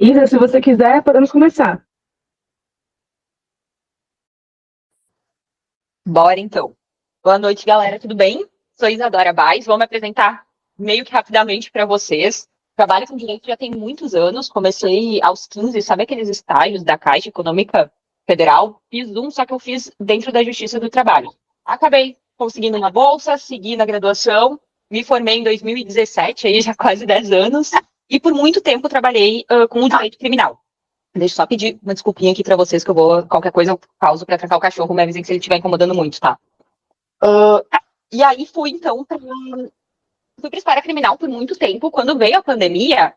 Isa, se você quiser, podemos começar. Bora então. Boa noite, galera, tudo bem? Sou Isadora Baes, vou me apresentar meio que rapidamente para vocês. Trabalho com direito já tem muitos anos, comecei aos 15, sabe aqueles estágios da Caixa Econômica Federal? Fiz um, só que eu fiz dentro da Justiça do Trabalho. Acabei conseguindo uma bolsa, segui na graduação, me formei em 2017, aí já quase 10 anos, e por muito tempo trabalhei com o direito criminal. Deixa eu só pedir uma desculpinha aqui pra vocês, que eu vou, qualquer coisa eu pauso pra trancar o cachorro, me avisem se ele estiver incomodando muito, tá? E aí fui pra esfera criminal por muito tempo. Quando veio a pandemia,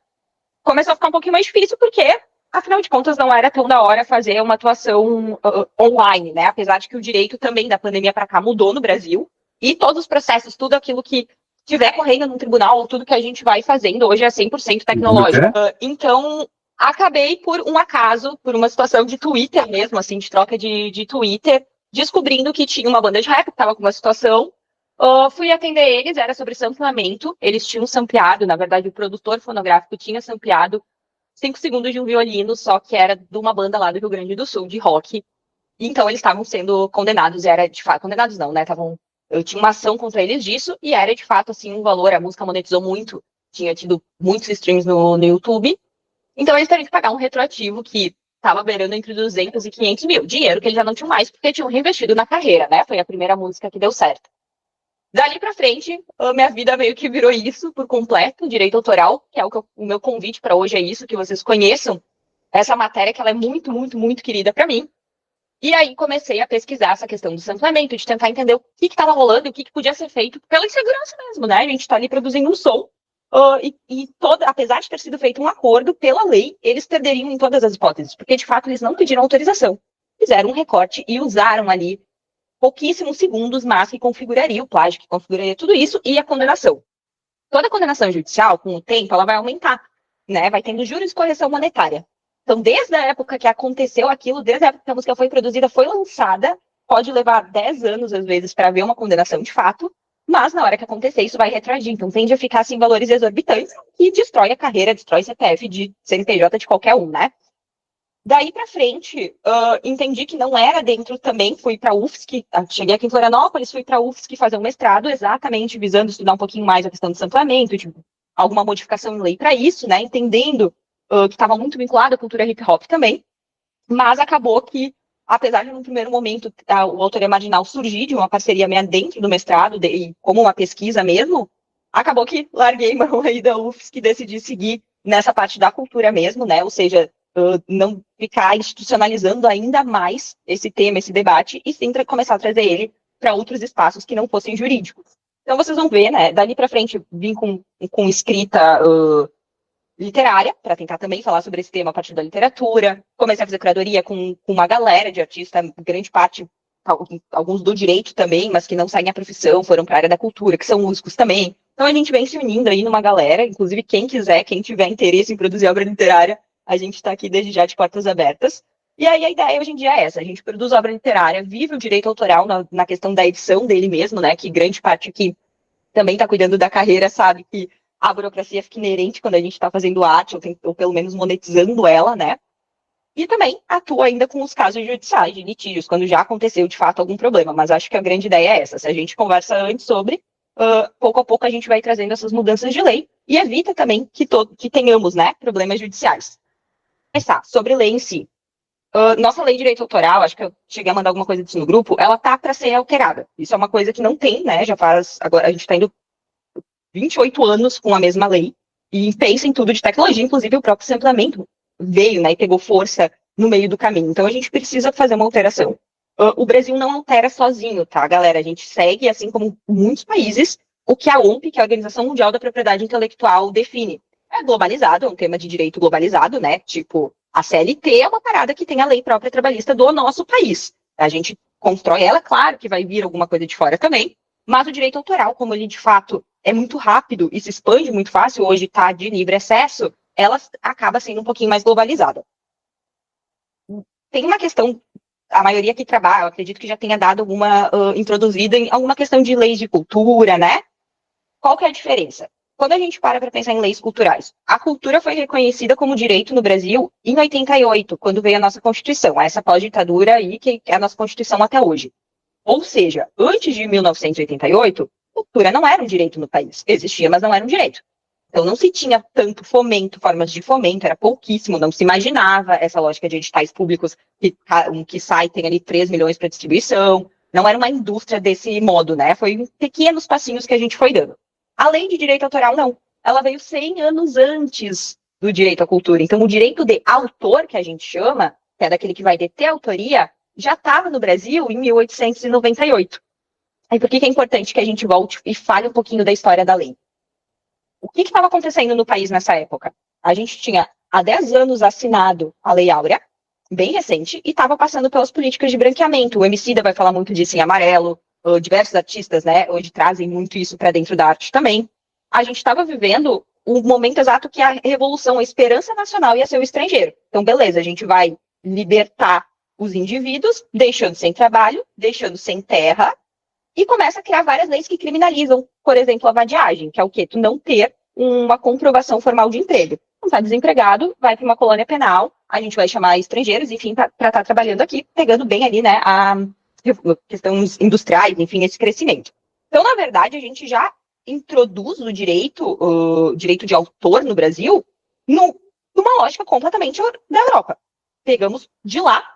começou a ficar um pouquinho mais difícil, porque, afinal de contas, não era tão da hora fazer uma atuação online, né? Apesar de que o direito também da pandemia pra cá mudou no Brasil, e todos os processos, tudo aquilo que tiver correndo no tribunal, tudo que a gente vai fazendo hoje é 100% tecnológico. Então, acabei por um acaso, por uma situação de Twitter mesmo, assim, de troca de Twitter, descobrindo que tinha uma banda de rap que estava com uma situação. Fui atender eles, era sobre sampleamento. Eles tinham sampleado, na verdade, o produtor fonográfico tinha sampleado 5 segundos de um violino, só que era de uma banda lá do Rio Grande do Sul, de rock. Então eles estavam sendo condenados, e era de fato, condenados não, né? Eu tinha uma ação contra eles disso, e era de fato, assim, um valor, a música monetizou muito, tinha tido muitos streams no YouTube. Então eles teriam que pagar um retroativo que estava beirando entre 200 e 500 mil. Dinheiro que eles já não tinham mais, porque tinham reinvestido na carreira, né? Foi a primeira música que deu certo. Dali pra frente, a minha vida meio que virou isso por completo, direito autoral, que é o meu convite para hoje é isso, que vocês conheçam essa matéria, que ela é muito, muito, muito querida para mim. E aí comecei a pesquisar essa questão do sampleamento, de tentar entender o que estava rolando e o que podia ser feito pela insegurança mesmo, né? A gente está ali produzindo um som, apesar de ter sido feito um acordo pela lei, eles perderiam em todas as hipóteses, porque de fato eles não pediram autorização. Fizeram um recorte e usaram ali pouquíssimos segundos, mas que configuraria o plágio, que configuraria tudo isso e a condenação. Toda condenação judicial, com o tempo, ela vai aumentar, né? Vai tendo juros de correção monetária. Então, desde a época que aconteceu aquilo, desde a época que a música foi produzida, foi lançada, pode levar 10 anos, às vezes, para ver uma condenação de fato, mas na hora que acontecer, isso vai retroagir. Então, tende a ficar assim, valores exorbitantes e destrói a carreira, destrói CPF de CNPJ de qualquer um, né? Daí para frente, entendi que não era dentro também, fui para a UFSC, cheguei aqui em Florianópolis, fui para a UFSC fazer um mestrado, exatamente visando estudar um pouquinho mais a questão do sampleamento, tipo, alguma modificação em lei para isso, né, entendendo que estava muito vinculado à cultura hip hop também, mas acabou que, apesar de no primeiro momento o Autoria Marginal surgir de uma parceria minha dentro do mestrado, como uma pesquisa mesmo, acabou que larguei mão aí da UFSC e decidi seguir nessa parte da cultura mesmo, né, ou seja, não ficar institucionalizando ainda mais esse tema, esse debate, e sim começar a trazer ele para outros espaços que não fossem jurídicos. Então vocês vão ver, né, dali para frente vim com escrita literária, para tentar também falar sobre esse tema a partir da literatura, comecei a fazer curadoria com uma galera de artistas, grande parte, alguns do direito também, mas que não saem a profissão, foram para a área da cultura, que são músicos também. Então a gente vem se unindo aí numa galera, inclusive quem quiser, quem tiver interesse em produzir obra literária, a gente está aqui desde já de portas abertas. E aí a ideia hoje em dia é essa, a gente produz obra literária, vive o direito autoral na questão da edição dele mesmo, né, que grande parte aqui também está cuidando da carreira, sabe que a burocracia fica inerente quando a gente está fazendo arte, ou pelo menos monetizando ela, né, e também atua ainda com os casos judiciais, de litígios, quando já aconteceu de fato algum problema, mas acho que a grande ideia é essa, se a gente conversa antes sobre, pouco a pouco a gente vai trazendo essas mudanças de lei, e evita também que tenhamos, né, problemas judiciais. Começar sobre lei em si. Nossa lei de direito autoral, acho que eu cheguei a mandar alguma coisa disso no grupo, ela tá para ser alterada. Isso é uma coisa que não tem, né? Já faz. Agora a gente está indo 28 anos com a mesma lei. E pensa em tudo de tecnologia, inclusive o próprio sampleamento veio, né? E pegou força no meio do caminho. Então a gente precisa fazer uma alteração. O Brasil não altera sozinho, tá, galera? A gente segue, assim como muitos países, o que a OMP, que é a Organização Mundial da Propriedade Intelectual, define. É globalizado, é um tema de direito globalizado, né? Tipo, a CLT é uma parada que tem a lei própria trabalhista do nosso país. A gente constrói ela, claro que vai vir alguma coisa de fora também, mas o direito autoral, como ele de fato é muito rápido e se expande muito fácil, hoje está de livre acesso, ela acaba sendo um pouquinho mais globalizada. Tem uma questão, a maioria que trabalha, eu acredito que já tenha dado alguma introduzida em alguma questão de leis de cultura, né? Qual que é a diferença? quando a gente para pensar em leis culturais, a cultura foi reconhecida como direito no Brasil em 88, quando veio a nossa Constituição, essa pós-ditadura aí, que é a nossa Constituição até hoje. Ou seja, antes de 1988, cultura não era um direito no país. Existia, mas não era um direito. Então não se tinha tanto fomento, formas de fomento, era pouquíssimo, não se imaginava essa lógica de editais públicos que sai, tem ali 3 milhões para distribuição. Não era uma indústria desse modo, né? Foi pequenos passinhos que a gente foi dando. A lei de direito autoral, não. Ela veio 100 anos antes do direito à cultura. Então, o direito de autor, que a gente chama, que é daquele que vai deter a autoria, já estava no Brasil em 1898. E por que é importante que a gente volte e fale um pouquinho da história da lei? O que estava acontecendo no país nessa época? A gente tinha, há 10 anos, assinado a Lei Áurea, bem recente, e estava passando pelas políticas de branqueamento. O Emicida vai falar muito disso em Amarelo, diversos artistas, né, hoje trazem muito isso para dentro da arte também. A gente estava vivendo o momento exato que a revolução, a esperança nacional ia ser o estrangeiro. Então, beleza, a gente vai libertar os indivíduos, deixando sem trabalho, deixando sem terra, e começa a criar várias leis que criminalizam, por exemplo, a vadiagem, que é o quê? Tu não ter uma comprovação formal de emprego. Não está desempregado, vai para uma colônia penal, a gente vai chamar estrangeiros, enfim, para estar trabalhando aqui, pegando bem ali, né, a questões industriais, enfim, esse crescimento. Então, na verdade, a gente já introduz o direito de autor no Brasil numa lógica completamente da Europa. Pegamos de lá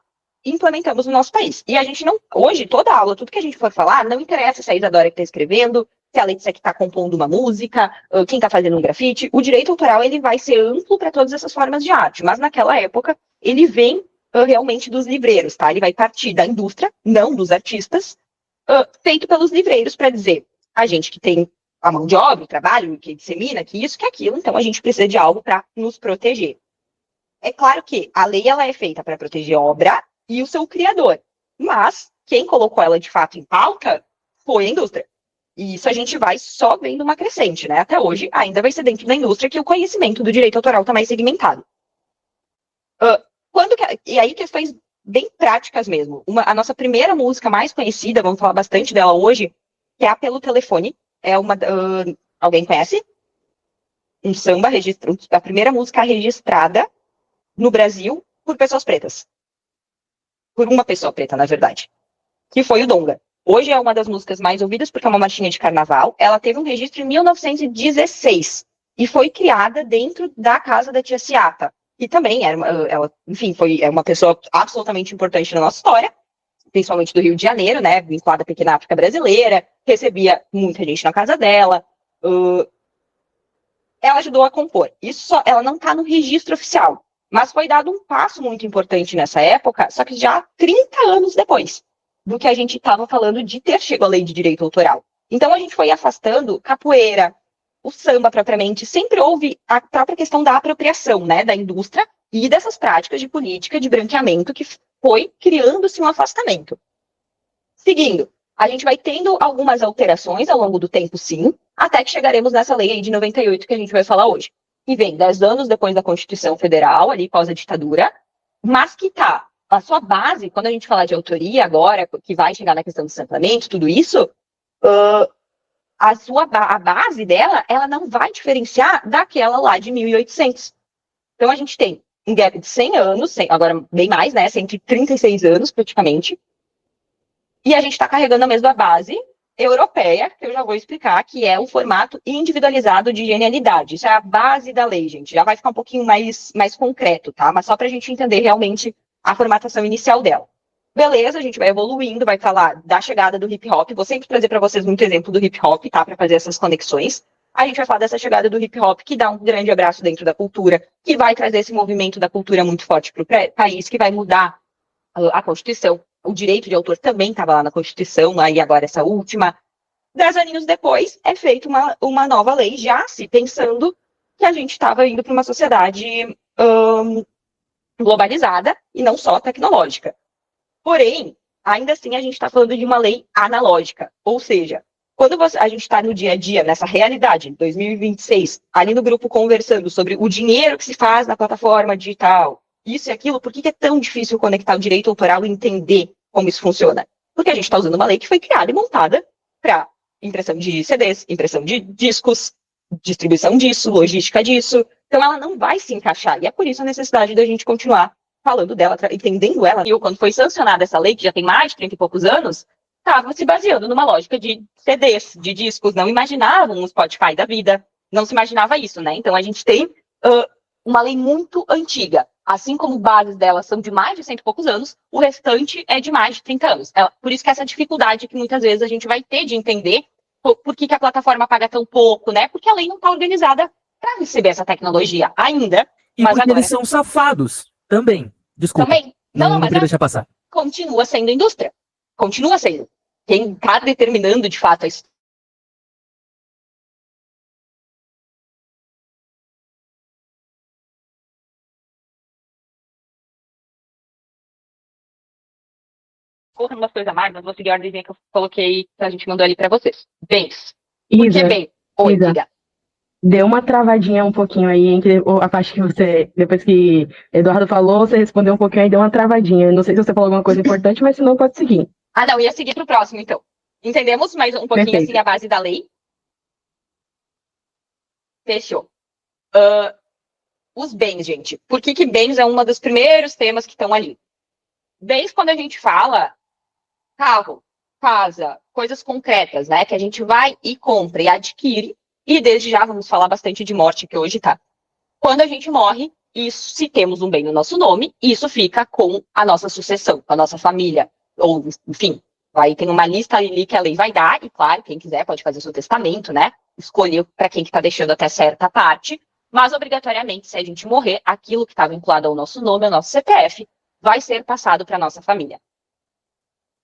e implementamos no nosso país. E a gente não, hoje, toda aula, tudo que a gente for falar, não interessa se é a Isadora que está escrevendo, se é a Letícia que está compondo uma música, quem está fazendo um grafite. O direito autoral, ele vai ser amplo para todas essas formas de arte, mas naquela época, ele vem realmente dos livreiros, tá? Ele vai partir da indústria, não dos artistas, feito pelos livreiros para dizer, a gente que tem a mão de obra, o trabalho, que dissemina, que isso, que aquilo, então a gente precisa de algo para nos proteger. É claro que a lei ela é feita para proteger a obra e o seu criador, mas quem colocou ela de fato em pauta foi a indústria. E isso a gente vai só vendo uma crescente, né? Até hoje ainda vai ser dentro da indústria que o conhecimento do direito autoral está mais segmentado. E aí questões bem práticas mesmo. A nossa primeira música mais conhecida, vamos falar bastante dela hoje, que é a Pelo Telefone. É alguém conhece? Um samba, a primeira música registrada no Brasil por pessoas pretas. Por uma pessoa preta, na verdade. Que foi o Donga. Hoje é uma das músicas mais ouvidas porque é uma marchinha de carnaval. Ela teve um registro em 1916 e foi criada dentro da casa da tia Ciata. E também ela, enfim, é uma pessoa absolutamente importante na nossa história, principalmente do Rio de Janeiro, né, vinculada à pequena África brasileira, recebia muita gente na casa dela. Ela ajudou a compor. Ela não está no registro oficial, mas foi dado um passo muito importante nessa época, só que já 30 anos depois do que a gente estava falando de ter chegado a lei de direito autoral. Então a gente foi afastando capoeira, o samba propriamente, sempre houve a própria questão da apropriação, né, da indústria e dessas práticas de política de branqueamento que foi criando-se um afastamento. Seguindo, a gente vai tendo algumas alterações ao longo do tempo, sim, até que chegaremos nessa lei aí de 98 que a gente vai falar hoje. Que vem 10 anos depois da Constituição Federal, ali pós a ditadura, mas que tá, a sua base, quando a gente falar de autoria agora, que vai chegar na questão do sampleamento, tudo isso, a base dela, ela não vai diferenciar daquela lá de 1800. Então a gente tem um gap de 100 anos, agora bem mais, né, 136 anos praticamente, e a gente está carregando a mesma base europeia, que eu já vou explicar, que é o formato individualizado de genialidade. Isso é a base da lei, gente. Já vai ficar um pouquinho mais concreto, tá? Mas só para a gente entender realmente a formatação inicial dela. Beleza, a gente vai evoluindo, vai falar da chegada do hip hop. Vou sempre trazer para vocês muito exemplo do hip hop, tá? Para fazer essas conexões. A gente vai falar dessa chegada do hip hop, que dá um grande abraço dentro da cultura, que vai trazer esse movimento da cultura muito forte para o país, que vai mudar a Constituição. O direito de autor também estava lá na Constituição, aí agora essa última. 10 aninhos depois, é feita uma nova lei, já se pensando que a gente estava indo para uma sociedade globalizada e não só tecnológica. Porém, ainda assim, a gente está falando de uma lei analógica, ou seja, quando a gente está no dia a dia, nessa realidade, 2026, ali no grupo conversando sobre o dinheiro que se faz na plataforma digital, isso e aquilo, por que é tão difícil conectar o direito autoral e entender como isso funciona? Porque a gente está usando uma lei que foi criada e montada para impressão de CDs, impressão de discos, distribuição disso, logística disso. Então ela não vai se encaixar. E é por isso a necessidade da gente continuar falando dela, entendendo ela. E quando foi sancionada essa lei, que já tem mais de 30 e poucos anos, estava se baseando numa lógica de CDs, de discos. Não imaginavam um Spotify da vida. Não se imaginava isso, né? Então a gente tem uma lei muito antiga. Assim como bases dela são de mais de 100 e poucos anos, o restante é de mais de 30 anos. Por isso que essa dificuldade que muitas vezes a gente vai ter de entender por que a plataforma paga tão pouco, né? Porque a lei não está organizada para receber essa tecnologia ainda. E mas porque agora... eles são safados também. Desculpa. Também. Não queria deixar passar. Continua sendo indústria. Continua sendo. Quem está determinando, de fato, a história. Correndo umas coisas a mais, mas vou seguir a ordem que eu coloquei, que a gente mandou ali para vocês. Bens. Por que bem? Oi, Isa, diga. deu uma travadinha um pouquinho aí entre a parte que você, depois que Eduardo falou, você respondeu um pouquinho aí, deu uma travadinha. Não sei se você falou alguma coisa importante, mas se não, pode seguir. Ah, não, ia seguir para o próximo, então. Entendemos mais um pouquinho Perfeito. assim a base da lei? Fechou. Os bens, gente. Por que bens é um dos primeiros temas que estão ali? Bens, quando a gente fala carro, casa, coisas concretas, né? Que a gente vai e compra e adquire. E desde já vamos falar bastante de morte, que hoje tá. Quando a gente morre, isso, se temos um bem no nosso nome, isso fica com a nossa sucessão, com a nossa família. Ou, enfim, tem uma lista ali que a lei vai dar, e claro, quem quiser pode fazer o seu testamento, né? Escolher para quem que tá deixando até certa parte. Mas, obrigatoriamente, se a gente morrer, aquilo que está vinculado ao nosso nome, ao nosso CPF, vai ser passado para a nossa família.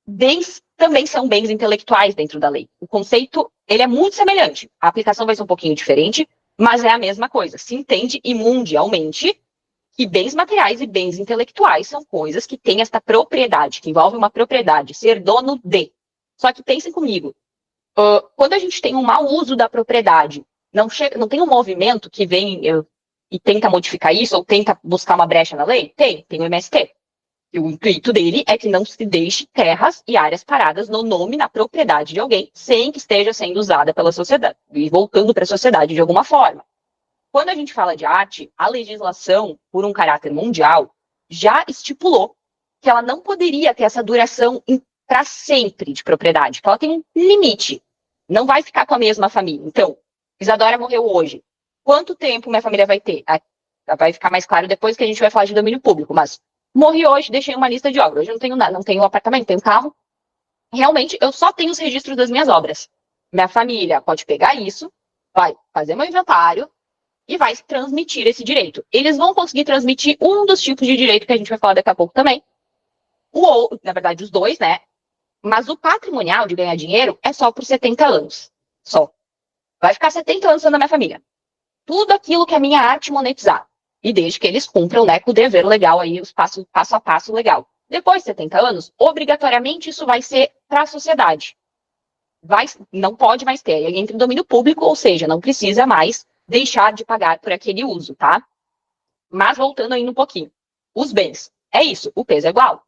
Bens também são bens intelectuais dentro da lei. O conceito, ele é muito semelhante. A aplicação vai ser um pouquinho diferente, mas é a mesma coisa. Se entende e mundialmente que bens materiais e bens intelectuais são coisas que têm esta propriedade, que envolvem uma propriedade, ser dono de. Só que pensem comigo, quando a gente tem um mau uso da propriedade, não tem um movimento que vem e tenta modificar isso, ou tenta buscar uma brecha na lei? Tem o MST. E o intuito dele é que não se deixe terras e áreas paradas no nome, na propriedade de alguém, sem que esteja sendo usada pela sociedade, e voltando para a sociedade de alguma forma. Quando a gente fala de arte, a legislação, por um caráter mundial, já estipulou que ela não poderia ter essa duração para sempre de propriedade, que ela tem um limite. Não vai ficar com a mesma família. Então, Isadora morreu hoje. Quanto tempo minha família vai ter? Vai ficar mais claro depois que a gente vai falar de domínio público, mas morri hoje, deixei uma lista de obras. Hoje eu não tenho nada, não tenho apartamento, tenho carro. Realmente, eu só tenho os registros das minhas obras. Minha família pode pegar isso, vai fazer meu inventário e vai transmitir esse direito. Eles vão conseguir transmitir um dos tipos de direito que a gente vai falar daqui a pouco também. Na verdade, os dois, né? Mas o patrimonial de ganhar dinheiro é só por 70 anos. Só. Vai ficar 70 anos na minha família. Tudo aquilo que é minha arte monetizar. E desde que eles cumpram, né, com o dever legal aí, os passo a passo legal. Depois de 70 anos, obrigatoriamente isso vai ser para a sociedade. Não pode mais ter. Aí entra em domínio público, ou seja, não precisa mais deixar de pagar por aquele uso, tá? Mas voltando ainda um pouquinho. Os bens. É isso, o peso é igual.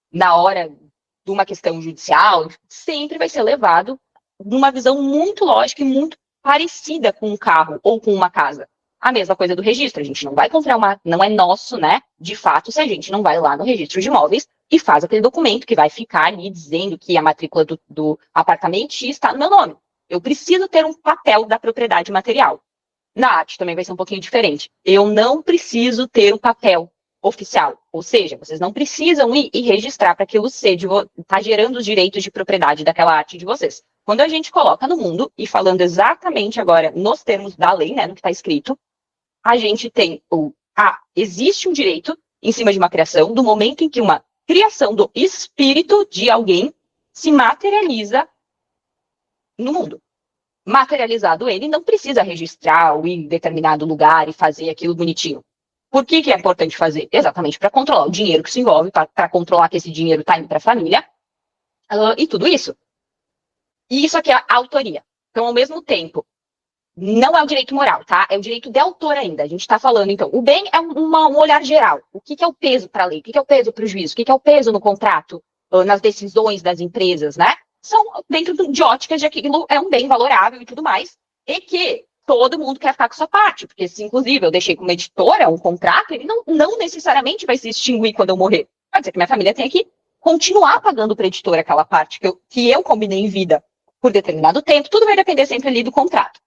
Na hora de uma questão judicial, sempre vai ser levado numa visão muito lógica e muito parecida com um carro ou com uma casa. A mesma coisa do registro, a gente não vai comprar não é nosso, né, de fato, se a gente não vai lá no registro de imóveis e faz aquele documento que vai ficar ali dizendo que a matrícula do apartamento X está no meu nome. Eu preciso ter um papel da propriedade material. Na arte também vai ser um pouquinho diferente. Eu não preciso ter um papel oficial, ou seja, vocês não precisam ir e registrar para aquilo tá gerando os direitos de propriedade daquela arte de vocês. Quando a gente coloca no mundo, e falando exatamente agora nos termos da lei, né, no que está escrito, a gente tem existe um direito em cima de uma criação do momento em que uma criação do espírito de alguém se materializa no mundo. Materializado ele, não precisa registrar ou ir em determinado lugar e fazer aquilo bonitinho. Por que é importante fazer? Exatamente para controlar o dinheiro que se envolve, para controlar que esse dinheiro está indo para a família, e tudo isso. E isso aqui é a autoria. Então, ao mesmo tempo, não é o direito moral, tá? É o direito de autor ainda. A gente está falando, então, o bem é um olhar geral. O que é o peso para a lei? O que é o peso para o juízo? O que é o peso no contrato, nas decisões das empresas, né? São dentro de óticas de aquilo é um bem valorável e tudo mais. E que todo mundo quer ficar com sua parte, porque se, inclusive, eu deixei com uma editora um contrato, ele não necessariamente vai se extinguir quando eu morrer. Pode ser que minha família tenha que continuar pagando para a editora aquela parte que eu combinei em vida por determinado tempo. Tudo vai depender sempre ali do contrato.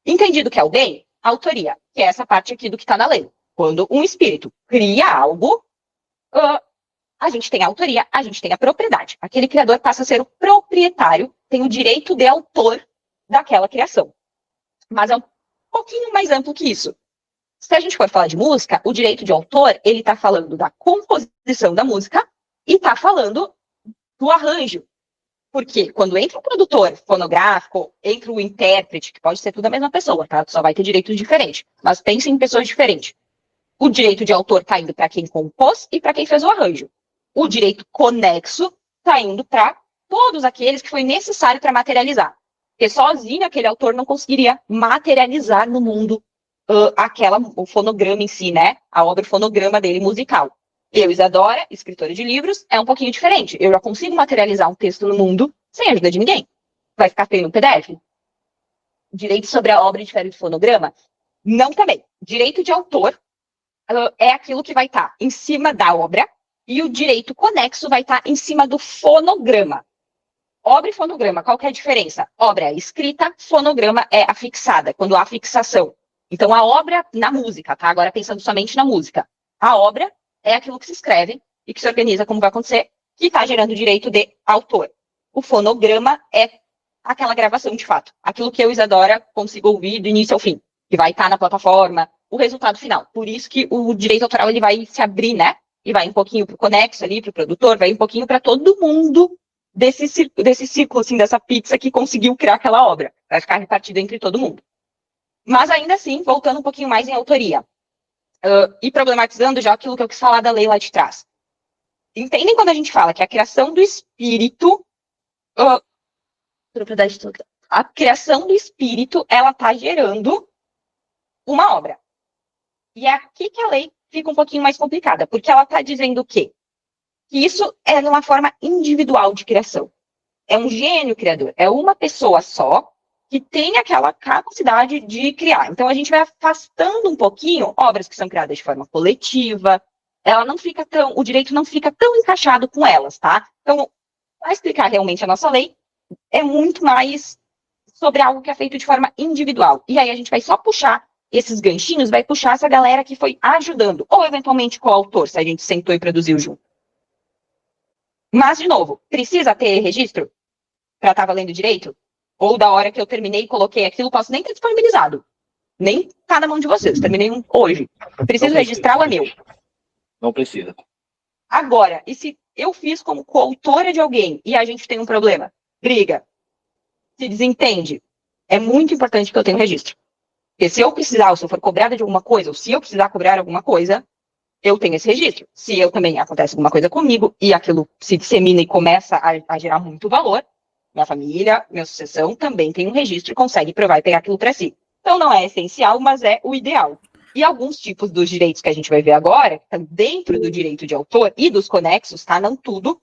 Entendido que é o bem, a autoria, que é essa parte aqui do que está na lei. Quando um espírito cria algo, a gente tem a autoria, a gente tem a propriedade. Aquele criador passa a ser o proprietário, tem o direito de autor daquela criação. Mas é um pouquinho mais amplo que isso. Se a gente for falar de música, o direito de autor, ele está falando da composição da música e está falando do arranjo. Porque quando entra um produtor fonográfico, entra o intérprete, que pode ser tudo a mesma pessoa, tá? Só vai ter direitos diferentes. Mas pense em pessoas diferentes. O direito de autor está indo para quem compôs e para quem fez o arranjo. O direito conexo está indo para todos aqueles que foi necessário para materializar. Porque sozinho aquele autor não conseguiria materializar no mundo o fonograma em si, né? A obra fonograma dele musical. Eu, Isadora, escritora de livros, é um pouquinho diferente. Eu já consigo materializar um texto no mundo sem a ajuda de ninguém. Vai ficar feio no PDF? Direito sobre a obra difere do fonograma? Não também. Direito de autor é aquilo que vai estar em cima da obra e o direito conexo vai estar em cima do fonograma. Obra e fonograma, qual que é a diferença? Obra é escrita, fonograma é afixada, quando há fixação. Então, a obra na música, tá? Agora pensando somente na música. A obra é aquilo que se escreve e que se organiza como vai acontecer, que está gerando direito de autor. O fonograma é aquela gravação de fato. Aquilo que eu, Isadora, consigo ouvir do início ao fim, que vai estar na plataforma, o resultado final. Por isso que o direito autoral ele vai se abrir, né? E vai um pouquinho para o conexo ali, para o produtor, vai um pouquinho para todo mundo desse círculo, assim, dessa pizza que conseguiu criar aquela obra. Vai ficar repartido entre todo mundo. Mas ainda assim, voltando um pouquinho mais em autoria. E problematizando já aquilo que eu quis falar da lei lá de trás. Entendem quando a gente fala que a criação do espírito... a criação do espírito, ela está gerando uma obra. E é aqui que a lei fica um pouquinho mais complicada, porque ela está dizendo o quê? Que isso é numa forma individual de criação. É um gênio criador, é uma pessoa só que tem aquela capacidade de criar. Então a gente vai afastando um pouquinho obras que são criadas de forma coletiva, o direito não fica tão encaixado com elas, tá? Então, para explicar realmente a nossa lei, é muito mais sobre algo que é feito de forma individual. E aí a gente vai só puxar esses ganchinhos, vai puxar essa galera que foi ajudando, ou eventualmente com o autor, se a gente sentou e produziu junto. Mas, de novo, precisa ter registro para estar valendo direito? Ou da hora que eu terminei e coloquei aquilo, posso nem ter disponibilizado. Nem tá na mão de vocês. Terminei hoje. Preciso registrar o meu. Não precisa. Agora, e se eu fiz como coautora de alguém e a gente tem um problema? Briga. Se desentende. É muito importante que eu tenha um registro. Porque se eu precisar, ou se eu for cobrada de alguma coisa, ou se eu precisar cobrar alguma coisa, eu tenho esse registro. Se eu também acontece alguma coisa comigo e aquilo se dissemina e começa a gerar muito valor, minha família, minha sucessão também tem um registro e consegue provar e pegar aquilo para si. Então não é essencial, mas é o ideal. E alguns tipos dos direitos que a gente vai ver agora, que estão dentro do direito de autor e dos conexos, tá? Não tudo.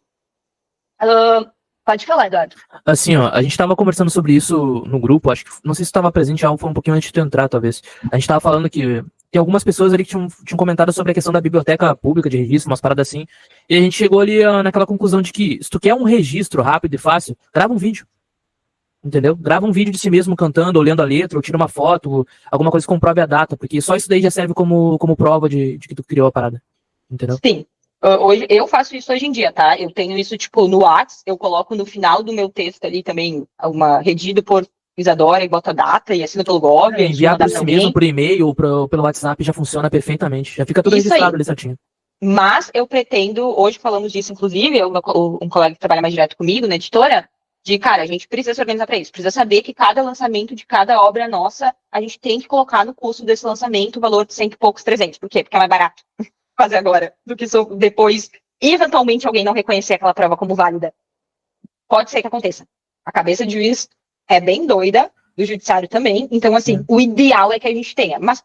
Pode falar, Eduardo. Assim, ó, a gente tava conversando sobre isso no grupo, acho que, não sei se estava presente, já foi um pouquinho antes de tu entrar, talvez. A gente tava falando que tem algumas pessoas ali que tinham comentado sobre a questão da biblioteca pública de registro, umas paradas assim, e a gente chegou ali naquela conclusão de que, se tu quer um registro rápido e fácil, grava um vídeo. Entendeu? Grava um vídeo de si mesmo cantando, ou lendo a letra, ou tira uma foto, alguma coisa que comprove a data, porque só isso daí já serve como prova de que tu criou a parada. Entendeu? Sim. Hoje, eu faço isso hoje em dia, tá? Eu tenho isso, tipo, no Whats, eu coloco no final do meu texto ali também, redigido por Isadora e boto a data e assino pelo Gov. Enviar para si mesmo, por e-mail ou pelo WhatsApp já funciona perfeitamente. Já fica tudo isso registrado aí. Ali certinho. Mas eu pretendo, hoje falamos disso, inclusive, um colega que trabalha mais direto comigo, na editora, cara, a gente precisa se organizar para isso. Precisa saber que cada lançamento de cada obra nossa, a gente tem que colocar no custo desse lançamento o valor de 100 e poucos, 300. Por quê? Porque é mais barato fazer agora do que depois, eventualmente, alguém não reconhecer aquela prova como válida. Pode ser que aconteça. A cabeça de juiz é bem doida, do judiciário também. Então, assim, o ideal é que a gente tenha. Mas,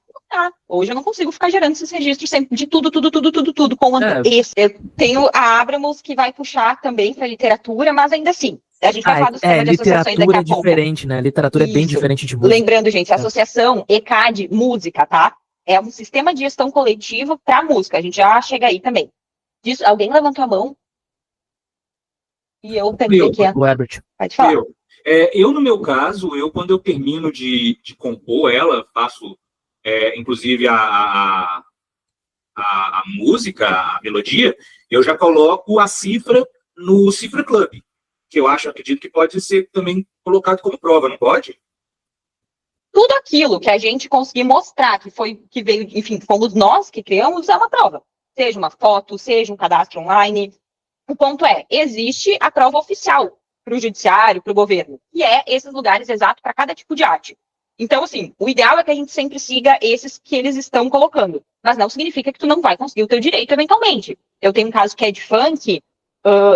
hoje eu não consigo ficar gerando esses registros sempre de tudo, como esse. Eu tenho a Abramos que vai puxar também para literatura, mas ainda assim, A gente vai falar do sistema de associações daqui literatura a é pouco. diferente, né? Literatura é bem Isso. diferente de música. Lembrando, gente, associação, ECAD, música, tá? É um sistema de gestão coletivo para música. A gente já chega aí também. Disso, alguém levantou a mão? E eu pensei que ia... O Herbert. Pode falar. Eu, no meu caso, quando eu termino de compor ela, faço, inclusive, a música, a melodia, eu já coloco a cifra no Cifra Club, que acredito que pode ser também colocado como prova, não pode? Tudo aquilo que a gente conseguir mostrar que veio, enfim, fomos nós que criamos, é uma prova. Seja uma foto, seja um cadastro online. O ponto é, existe a prova oficial para o judiciário, para o governo, e é esses lugares exatos para cada tipo de arte. Então, assim, o ideal é que a gente sempre siga esses que eles estão colocando, mas não significa que tu não vai conseguir o teu direito eventualmente. Eu tenho um caso que é de funk,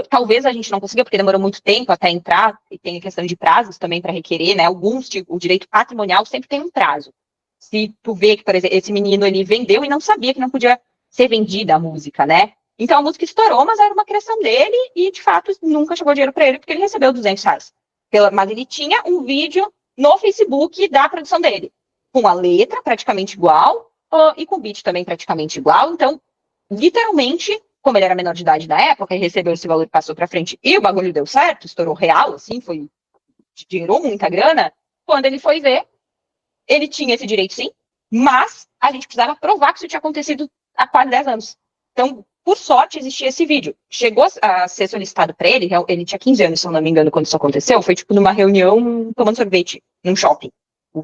talvez a gente não consiga, porque demorou muito tempo até entrar, e tem a questão de prazos também para requerer, né? Alguns, tipo, o direito patrimonial sempre tem um prazo. Se tu vê que, por exemplo, esse menino, ele vendeu e não sabia que não podia ser vendida a música, né? Então a música estourou, mas era uma criação dele e, de fato, nunca chegou dinheiro para ele, porque ele recebeu R$200. Mas ele tinha um vídeo no Facebook da produção dele, com a letra praticamente igual e com o beat também praticamente igual. Então, literalmente, como ele era menor de idade na época e recebeu esse valor e passou para frente e o bagulho deu certo, estourou real, assim, gerou muita grana, quando ele foi ver, ele tinha esse direito sim, mas a gente precisava provar que isso tinha acontecido há quase 10 anos. Então, por sorte, existia esse vídeo. Chegou a ser solicitado para ele, ele tinha 15 anos, se eu não me engano, quando isso aconteceu, foi tipo numa reunião tomando sorvete, num shopping.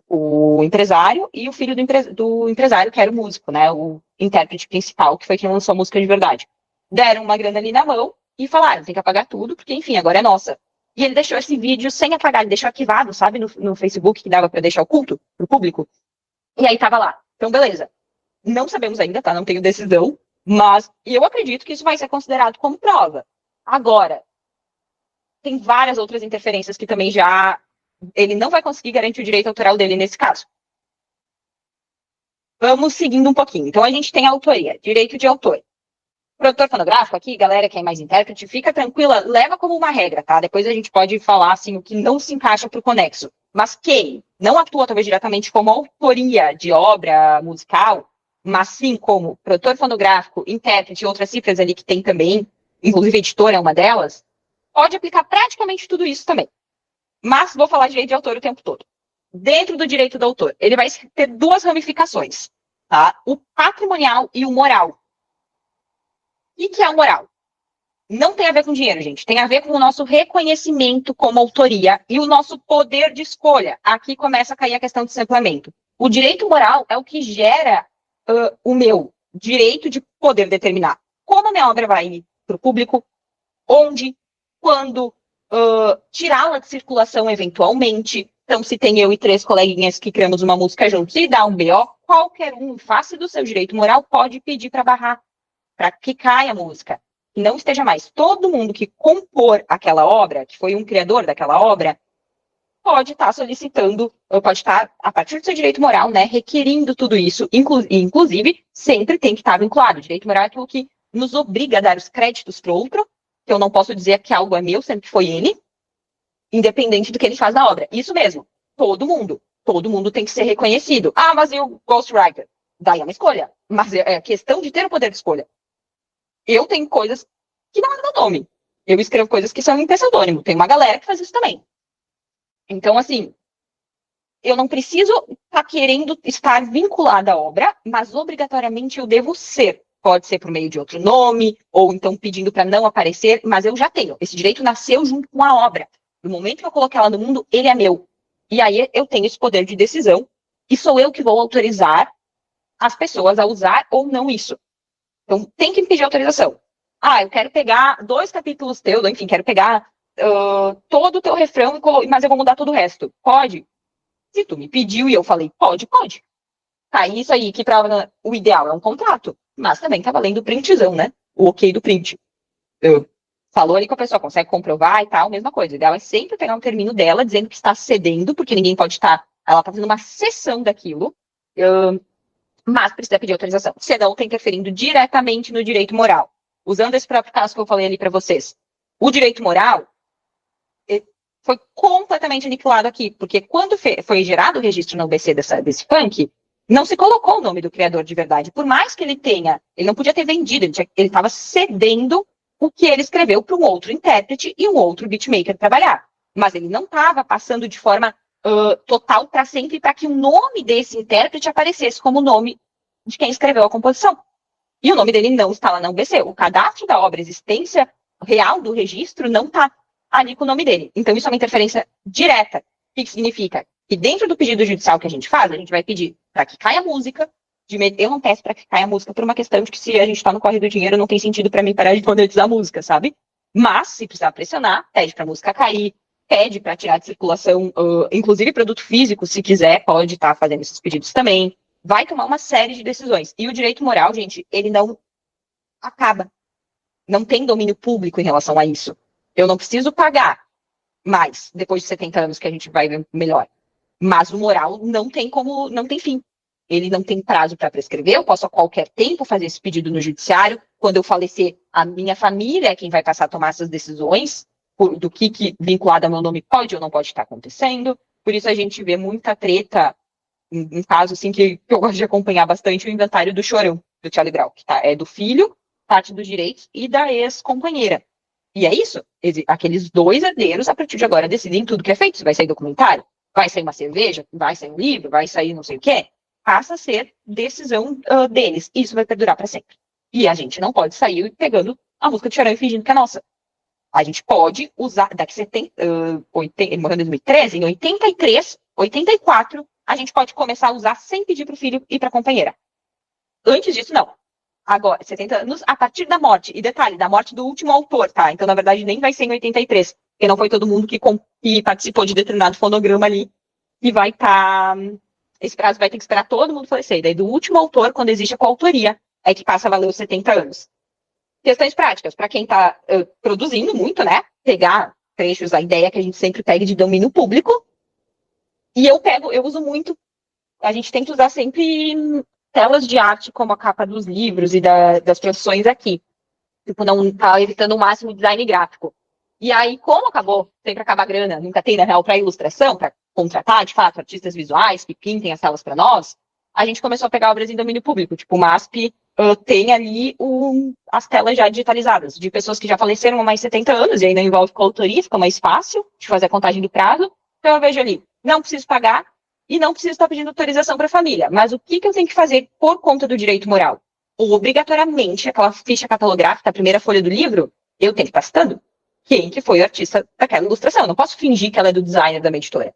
O empresário e o filho do empresário, que era o músico, né, o intérprete principal, que foi quem lançou a música de verdade. Deram uma grana ali na mão e falaram, tem que apagar tudo, porque, enfim, agora é nossa. E ele deixou esse vídeo sem apagar, ele deixou arquivado, sabe, no Facebook, que dava para deixar oculto pro público. E aí tava lá. Então, beleza. Não sabemos ainda, tá? Não tenho decisão. Mas eu acredito que isso vai ser considerado como prova. Agora, tem várias outras interferências que também já... Ele não vai conseguir garantir o direito autoral dele nesse caso. Vamos seguindo um pouquinho. Então, a gente tem a autoria, direito de autor. Produtor fonográfico aqui, galera que é mais intérprete, fica tranquila, leva como uma regra, tá? Depois a gente pode falar, assim, o que não se encaixa pro conexo. Mas quem não atua, talvez, diretamente como autoria de obra musical, mas sim como produtor fonográfico, intérprete e outras cifras ali que tem também, inclusive editor é uma delas, pode aplicar praticamente tudo isso também. Mas vou falar direito de autor o tempo todo. Dentro do direito do autor, ele vai ter duas ramificações, tá? O patrimonial e o moral. O que é o moral? Não tem a ver com dinheiro, gente. Tem a ver com o nosso reconhecimento como autoria e o nosso poder de escolha. Aqui começa a cair a questão do sampleamento. O direito moral é o que gera o meu direito de poder determinar como a minha obra vai para o público, onde, quando, tirá-la de circulação eventualmente. Então, se tem eu e 3 coleguinhas que criamos uma música juntos e dá um BO, qualquer um, em face do seu direito moral, pode pedir para barrar, para que caia a música. E não esteja mais. Todo mundo que compor aquela obra, que foi um criador daquela obra, pode estar solicitando, pode estar, a partir do seu direito moral, né, requerindo tudo isso. Inclusive, sempre tem que estar vinculado. O direito moral é aquilo que nos obriga a dar os créditos para o outro, que eu não posso dizer que algo é meu, sempre que foi ele, independente do que ele faz na obra. Isso mesmo. Todo mundo tem que ser reconhecido. Ah, mas e o ghostwriter? Daí é uma escolha. Mas é questão de ter o poder de escolha. Eu tenho coisas que não é meu nome. Eu escrevo coisas que são em pseudônimo. Tem uma galera que faz isso também. Então, assim, eu não preciso estar querendo estar vinculada à obra, mas obrigatoriamente eu devo ser. Pode ser por meio de outro nome, ou então pedindo para não aparecer, mas eu já tenho. Esse direito nasceu junto com a obra. No momento que eu coloquei ela no mundo, ele é meu. E aí eu tenho esse poder de decisão, e sou eu que vou autorizar as pessoas a usar ou não isso. Então, tem que pedir autorização. Ah, eu quero pegar 2 capítulos teus, enfim, quero pegar todo o teu refrão, mas eu vou mudar todo o resto. Pode? Se tu me pediu e eu falei, pode. Tá, isso aí, que prova o ideal é um contrato, mas também tá valendo o printzão, né? O ok do print. Falou ali que a pessoa consegue comprovar e tal, mesma coisa. O ideal é sempre pegar um termino dela, dizendo que está cedendo, porque ninguém pode estar... Ela está fazendo uma cessão daquilo, mas precisa pedir autorização. Senão está interferindo diretamente no direito moral. Usando esse próprio caso que eu falei ali para vocês. O direito moral foi completamente aniquilado aqui, porque quando foi gerado o registro na UBC desse funk, não se colocou o nome do criador de verdade. Por mais que ele não podia ter vendido, ele estava cedendo o que ele escreveu para um outro intérprete e um outro beatmaker trabalhar. Mas ele não estava passando de forma total para sempre para que o nome desse intérprete aparecesse como o nome de quem escreveu a composição. E o nome dele não está lá na UBC. O cadastro da obra, a existência real do registro, não está ali com o nome dele. Então, isso é uma interferência direta. O que significa? Que dentro do pedido judicial que a gente faz, a gente vai pedir para que caia a música. Eu não peço para que caia a música por uma questão de que se a gente está no corre do dinheiro, não tem sentido para mim parar de monetizar a música, sabe? Mas, se precisar pressionar, pede para a música cair, pede para tirar de circulação, inclusive produto físico, se quiser, pode estar fazendo esses pedidos também. Vai tomar uma série de decisões. E o direito moral, gente, ele não acaba. Não tem domínio público em relação a isso. Eu não preciso pagar mais, depois de 70 anos que a gente vai ver melhor. Mas o moral não tem fim. Ele não tem prazo para prescrever, eu posso a qualquer tempo fazer esse pedido no judiciário. Quando eu falecer, a minha família é quem vai passar a tomar essas decisões do que vinculado ao meu nome pode ou não pode estar acontecendo. Por isso a gente vê muita treta, um caso assim que eu gosto de acompanhar bastante, o inventário do Chorão, do Charlie Brown, que é do filho, parte dos direitos, e da ex-companheira. E é isso, aqueles dois herdeiros, a partir de agora, decidem tudo que é feito. Se vai sair documentário, vai sair uma cerveja, vai sair um livro, vai sair não sei o quê. Passa a ser decisão deles. E isso vai perdurar para sempre. E a gente não pode sair pegando a música de Chorão e fingindo que é nossa. A gente pode usar, daqui 70, ele morreu em 2013, em 83, 84, a gente pode começar a usar sem pedir para o filho e para a companheira. Antes disso, não. Agora, 70 anos, a partir da morte. E detalhe, da morte do último autor, tá? Então, na verdade, nem vai ser em 83. Porque não foi todo mundo que participou de determinado fonograma ali. E vai estar... Esse prazo vai ter que esperar todo mundo falecer. E daí, do último autor, quando existe a coautoria, é que passa a valer os 70 anos. Questões práticas. Para quem está produzindo muito, né? Pegar trechos, a ideia que a gente sempre pega de domínio público. E eu uso muito... A gente tenta usar sempre... telas de arte como a capa dos livros e das produções aqui. Tipo, não tá evitando o máximo design gráfico. E aí, como sempre acaba a grana, nunca tem, na real, para ilustração, para contratar, de fato, artistas visuais que pintem as telas para nós, a gente começou a pegar obras em domínio público. Tipo, o MASP tem ali as telas já digitalizadas, de pessoas que já faleceram há mais de 70 anos, e aí não envolve coautoria, fica mais fácil de fazer a contagem do prazo. Então eu vejo ali, não preciso pagar, e não preciso estar pedindo autorização para a família. Mas o que eu tenho que fazer por conta do direito moral? Obrigatoriamente, aquela ficha catalográfica, a primeira folha do livro, eu tenho que estar citando quem que foi o artista daquela ilustração. Eu não posso fingir que ela é do designer da minha editora.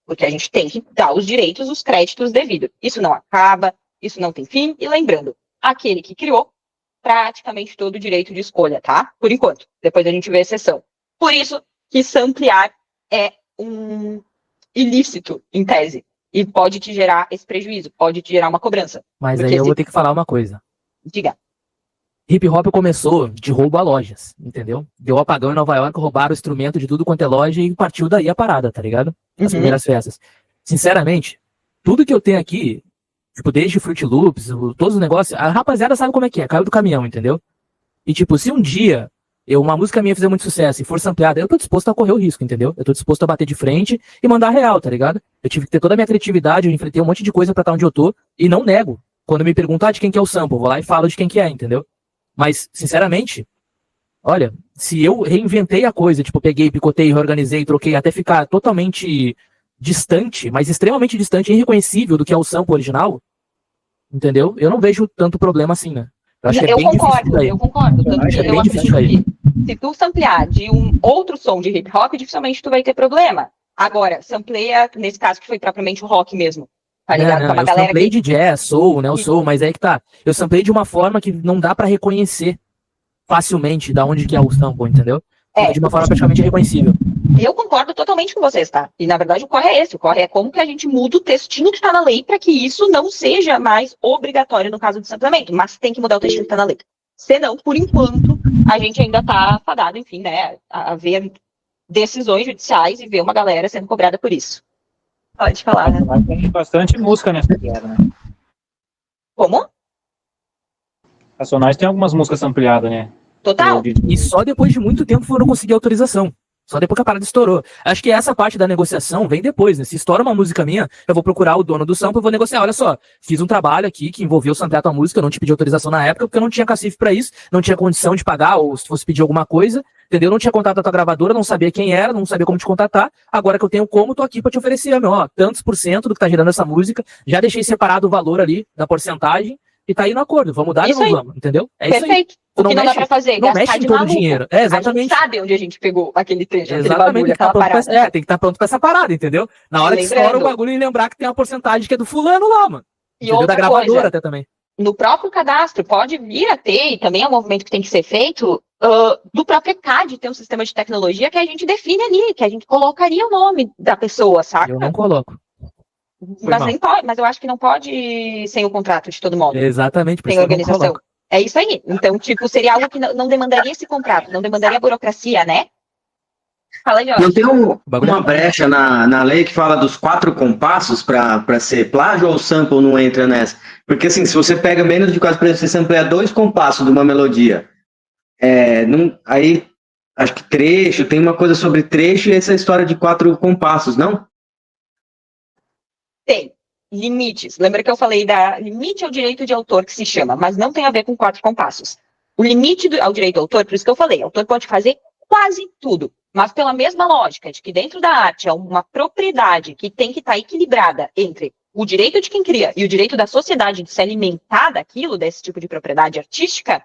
Porque a gente tem que dar os direitos, os créditos devidos. Isso não acaba, isso não tem fim. E lembrando, aquele que criou praticamente todo o direito de escolha, tá? Por enquanto. Depois a gente vê a exceção. Por isso que samplear é um ilícito, em tese. E pode te gerar esse prejuízo, pode te gerar uma cobrança. Mas aí eu vou ter que falar uma coisa. Diga. Hip hop começou de roubo a lojas, entendeu? Deu apagão em Nova York, roubaram o instrumento de tudo quanto é loja e partiu daí a parada, tá ligado? As primeiras festas. Sinceramente, tudo que eu tenho aqui, tipo, desde Fruit Loops, todos os negócios, a rapaziada sabe como é que é, caiu do caminhão, entendeu? E tipo, se um dia uma música minha fizer muito sucesso e for sampleada, eu tô disposto a correr o risco, entendeu? Eu tô disposto a bater de frente e mandar real, tá ligado? Eu tive que ter toda a minha criatividade, eu enfrentei um monte de coisa pra estar onde eu tô e não nego. Quando me perguntam de quem que é o sample, eu vou lá e falo de quem que é, entendeu? Mas, sinceramente, olha, se eu reinventei a coisa, tipo, peguei, picotei, reorganizei, troquei, até ficar totalmente distante, mas extremamente distante e irreconhecível do que é o sample original, entendeu? Eu não vejo tanto problema assim, né? Eu acho que é bem difícil daí. Eu concordo. Eu acho que é bem difícil daí. Se tu samplear de um outro som de hip hop, dificilmente tu vai ter problema. Agora, sampleia, nesse caso que foi propriamente o rock mesmo. Tá ligado? Não, eu samplei de jazz, soul, né? O soul, mas aí que tá. Eu samplei de uma forma que não dá pra reconhecer facilmente da onde que é o sample, entendeu? De uma forma praticamente irreconhecível. Eu concordo totalmente com vocês, tá? E na verdade o corre é esse. O corre é como que a gente muda o textinho que tá na lei para que isso não seja mais obrigatório no caso do sampleamento. Mas tem que mudar o textinho que tá na lei. Senão, por enquanto, a gente ainda tá fadado, enfim, né? A ver decisões judiciais e ver uma galera sendo cobrada por isso. Pode falar, né? Tem bastante música nessa piada, né? Como? Racionais tem algumas músicas ampliadas, né? Total. E só depois de muito tempo foram conseguir autorização. Só depois que a parada estourou. Acho que essa parte da negociação vem depois, né? Se estoura uma música minha, eu vou procurar o dono do sample e vou negociar. Olha só, fiz um trabalho aqui que envolveu samplear a tua música, eu não te pedi autorização na época, porque eu não tinha cacife pra isso, não tinha condição de pagar, ou se fosse pedir alguma coisa, entendeu? Não tinha contato da tua gravadora, não sabia quem era, não sabia como te contatar. Agora que eu tenho como, tô aqui pra te oferecer, meu, ó, tantos por cento do que tá gerando essa música, já deixei separado o valor ali da porcentagem, e tá aí no acordo. Vamos dar ou não vamos, entendeu? É isso aí. Perfeito. O que não dá pra fazer, não gastar mexe em de todo o maluco. dinheiro. A Exatamente. gente sabe onde a gente pegou aquele trecho, aquele Exatamente, bagulho, tem que aquela parada. tem que estar pronto pra essa parada, entendeu? Na hora que estoura o bagulho e lembrar que tem uma porcentagem que é do fulano lá, mano. E entendeu? outra Da gravadora coisa, até também. no próprio cadastro, pode vir a ter, e também é um movimento que tem que ser feito, do próprio ECAD ter um sistema de tecnologia que a gente define ali, que a gente colocaria o nome da pessoa, saca? Eu não coloco. Mas, nem pode, mas eu acho que não pode sem o contrato de todo modo. Exatamente, por Tem isso que eu não organização. coloco. É isso aí. Então, tipo, seria algo que não demandaria esse contrato, não demandaria a burocracia, né? Fala aí, Jorge. Não tem uma brecha na lei que fala dos 4 compassos para ser plágio ou o sample não entra nessa? Porque assim, se você pega menos de 4, por exemplo, você sampleia 2 compassos de uma melodia, aí acho que trecho, tem uma coisa sobre trecho e essa história de 4 compassos, não? Tem limites. Lembra que eu falei limite ao direito de autor que se chama, mas não tem a ver com 4 compassos. O limite ao direito de autor, por isso que eu falei, o autor pode fazer quase tudo, mas pela mesma lógica de que dentro da arte é uma propriedade que tem que estar equilibrada entre o direito de quem cria e o direito da sociedade de se alimentar daquilo, desse tipo de propriedade artística,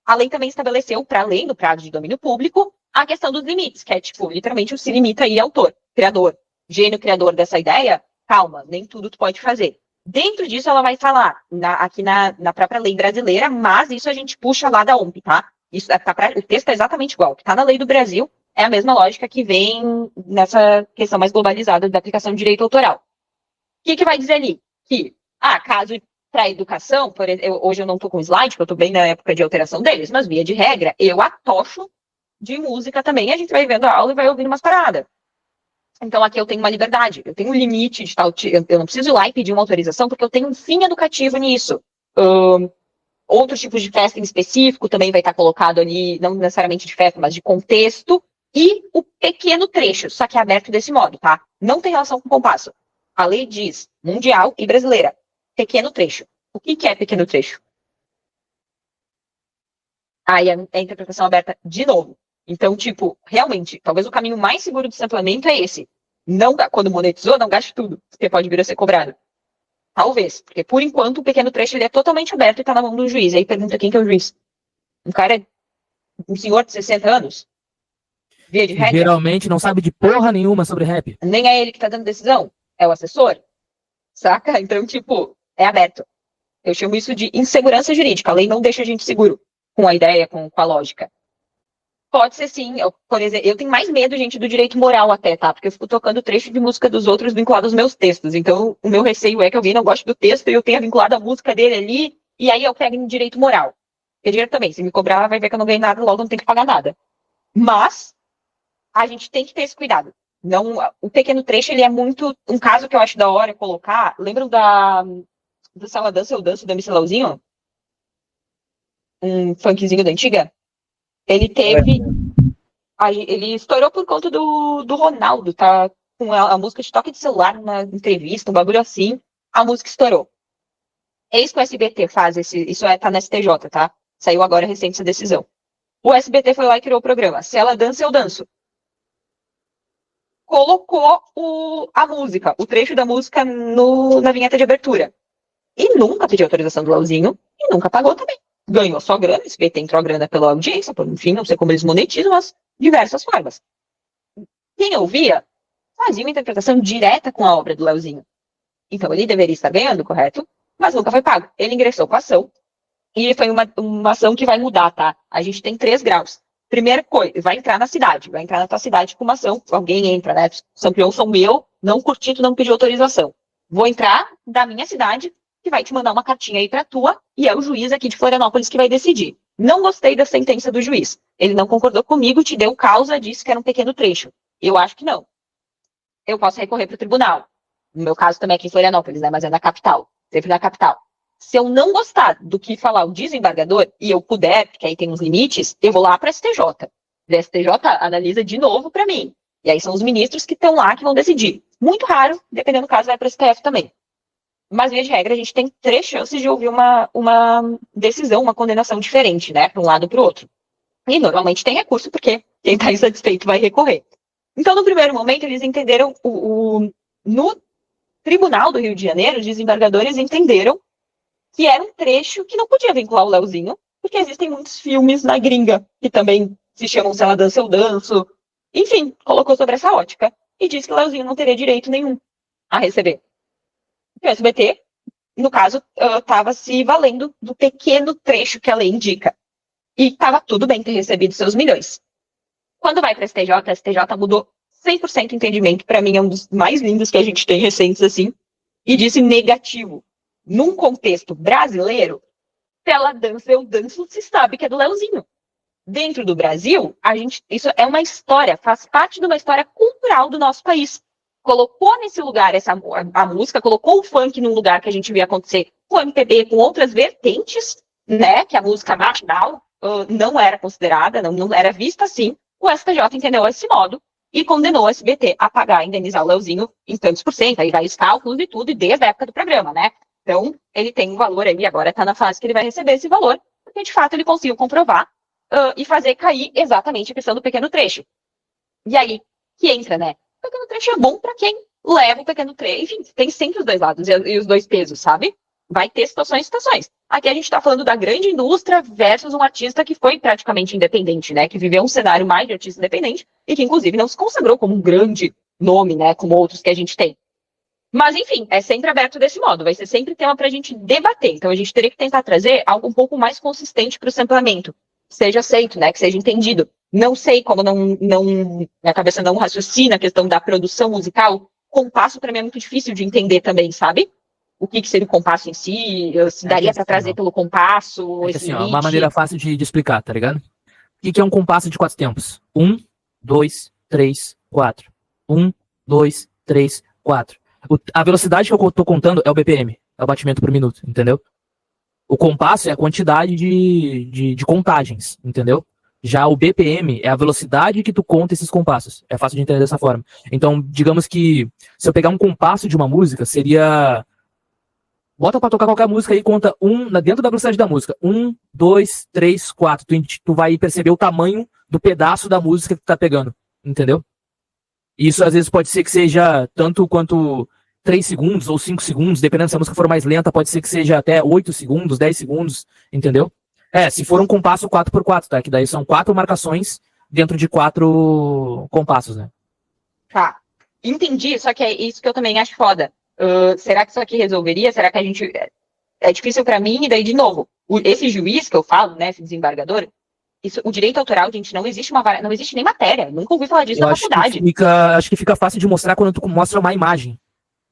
a lei também estabeleceu, para além do prazo de domínio público, a questão dos limites, que é, tipo, literalmente o se limita aí autor, criador, gênio criador dessa ideia. Calma, nem tudo tu pode fazer. Dentro disso, ela vai falar aqui na própria lei brasileira, mas isso a gente puxa lá da OMP, tá? Isso, o texto é exatamente igual. O que está na lei do Brasil é a mesma lógica que vem nessa questão mais globalizada da aplicação de direito autoral. O que vai dizer ali? Que, caso para a educação, por exemplo, hoje eu não estou com slide, porque eu estou bem na época de alteração deles, mas via de regra, eu atocho de música também. A gente vai vendo a aula e vai ouvindo umas paradas. Então, aqui eu tenho uma liberdade, eu tenho um limite de tal. Eu não preciso ir lá e pedir uma autorização, porque eu tenho um fim educativo nisso. Outros tipos de festa em específico também vai estar colocado ali, não necessariamente de festa, mas de contexto. E o pequeno trecho, só que é aberto desse modo, tá? Não tem relação com o compasso. A lei diz, mundial e brasileira, pequeno trecho. O que é pequeno trecho? Aí é a interpretação aberta de novo. Então, tipo, realmente, talvez o caminho mais seguro de sampleamento é esse. Não, quando monetizou, não gaste tudo, porque pode vir a ser cobrado. Talvez, porque por enquanto o pequeno trecho ele é totalmente aberto e está na mão do juiz. Aí pergunta quem que é o juiz. Um cara, um senhor de 60 anos? Via de regra? Geralmente não sabe de porra nenhuma sobre rap. Nem é ele que está dando decisão, é o assessor. Saca? Então, tipo, é aberto. Eu chamo isso de insegurança jurídica. A lei não deixa a gente seguro com a ideia, com a lógica. Pode ser sim. Por exemplo, eu tenho mais medo, gente, do direito moral até, tá? Porque eu fico tocando trecho de música dos outros vinculado aos meus textos. Então, o meu receio é que alguém não goste do texto e eu tenha vinculado a música dele ali, e aí eu pego em direito moral. Porque dinheiro também, se me cobrar, vai ver que eu não ganhei nada, logo não tenho que pagar nada. Mas, a gente tem que ter esse cuidado. Não, o pequeno trecho, ele é muito... Um caso que eu acho da hora colocar... Lembram do Sala Dança Eu Danço, do MC Lauzinho? Um funkzinho da antiga? Ele teve... Ele estourou por conta do Ronaldo, tá? Com a música de toque de celular, numa entrevista, um bagulho assim. A música estourou. Eis que o SBT faz isso tá na STJ, tá? Saiu agora recente essa decisão. O SBT foi lá e criou o programa. Se ela dança, eu danço. Colocou a música, o trecho da música na vinheta de abertura. E nunca pediu autorização do Lauzinho e nunca pagou também. Ganhou só grana, esse SBT entrou grana pela audiência, enfim, não sei como eles monetizam, mas diversas formas. Quem ouvia fazia uma interpretação direta com a obra do Lauzinho. Então ele deveria estar ganhando, correto? Mas nunca foi pago. Ele ingressou com a ação e foi uma ação que vai mudar, tá? A gente tem 3 graus. Primeira coisa, vai entrar na cidade, vai entrar na tua cidade com uma ação, alguém entra, né? São Paulo são meu, não curti, tu não pediu autorização. Vou entrar da minha cidade, que vai te mandar uma cartinha aí pra tua, e é o juiz aqui de Florianópolis que vai decidir. Não gostei da sentença do juiz. Ele não concordou comigo, te deu causa, disse que era um pequeno trecho. Eu acho que não. Eu posso recorrer pro tribunal. No meu caso também é aqui em Florianópolis, né? Mas é na capital. Sempre na capital. Se eu não gostar do que falar o desembargador, e eu puder, porque aí tem uns limites, eu vou lá para STJ. O STJ analisa de novo para mim. E aí são os ministros que estão lá que vão decidir. Muito raro, dependendo do caso, vai para o STF também. Mas, via de regra, a gente tem 3 chances de ouvir uma decisão, uma condenação diferente, né? Para um lado ou para o outro. E normalmente tem recurso, porque quem está insatisfeito vai recorrer. Então, no primeiro momento, eles entenderam, no Tribunal do Rio de Janeiro, os desembargadores entenderam que era um trecho que não podia vincular o Leozinho, porque existem muitos filmes na gringa que também se chamam Se Ela Dança, Eu Danço. Enfim, colocou sobre essa ótica e disse que o Leozinho não teria direito nenhum a receber. O SBT, no caso, estava se valendo do pequeno trecho que a lei indica. E estava tudo bem ter recebido seus milhões. Quando vai para a STJ mudou 100% o entendimento. Para mim, é um dos mais lindos que a gente tem recentes, assim. E disse negativo. Num contexto brasileiro, Se Ela Dança, Eu Danço, se sabe que é do Leozinho. Dentro do Brasil, isso é uma história, faz parte de uma história cultural do nosso país. Colocou nesse lugar a música, colocou o funk num lugar que a gente via acontecer com o MPB, com outras vertentes, né? Que a música marginal não era considerada, não era vista assim. O STJ entendeu esse modo e condenou o SBT a pagar, indenizar o Leozinho em tantos por cento. Aí vai os cálculos e tudo, e desde a época do programa, né? Então, ele tem um valor aí, agora está na fase que ele vai receber esse valor, porque de fato ele conseguiu comprovar e fazer cair exatamente a questão do pequeno trecho. E aí que entra, né? O pequeno trecho é bom para quem leva o pequeno trecho. Enfim, tem sempre os dois lados e os dois pesos, sabe? Vai ter situações e situações. Aqui a gente está falando da grande indústria versus um artista que foi praticamente independente, né? Que viveu um cenário mais de artista independente e que, inclusive, não se consagrou como um grande nome, né? Como outros que a gente tem. Mas, enfim, é sempre aberto desse modo. Vai ser sempre tema para a gente debater. Então, a gente teria que tentar trazer algo um pouco mais consistente para o sampleamento. Que seja aceito, né? Que seja entendido. Não sei como minha cabeça não raciocina a questão da produção musical. Compasso, para mim, é muito difícil de entender também, sabe? O que seria o compasso em si, se daria para trazer pelo compasso. Assim, uma maneira fácil de explicar, tá ligado? O que é um compasso de 4 tempos? 1, 2, 3, 4. 1, 2, 3, 4. A velocidade que eu tô contando é o BPM, é o batimento por minuto, entendeu? O compasso é a quantidade de contagens, entendeu? Já o BPM é a velocidade que tu conta esses compassos. É fácil de entender dessa forma. Então, digamos que se eu pegar um compasso de uma música, seria... Bota pra tocar qualquer música aí, conta dentro da velocidade da música. 1, 2, 3, 4. Tu vai perceber o tamanho do pedaço da música que tu tá pegando. Entendeu? Isso às vezes pode ser que seja tanto quanto 3 segundos ou 5 segundos, dependendo se a música for mais lenta, pode ser que seja até 8 segundos, 10 segundos, entendeu? Se for um compasso 4x4, tá? Que daí são 4 marcações dentro de 4 compassos, né? Tá. Entendi, só que é isso que eu também acho foda. Será que isso aqui resolveria? Será que a gente... É difícil pra mim, e daí, de novo, esse juiz que eu falo, né, esse desembargador, o direito autoral, gente, não existe não existe nem matéria. Nunca ouvi falar disso na faculdade. Acho que fica fácil de mostrar quando tu mostra uma imagem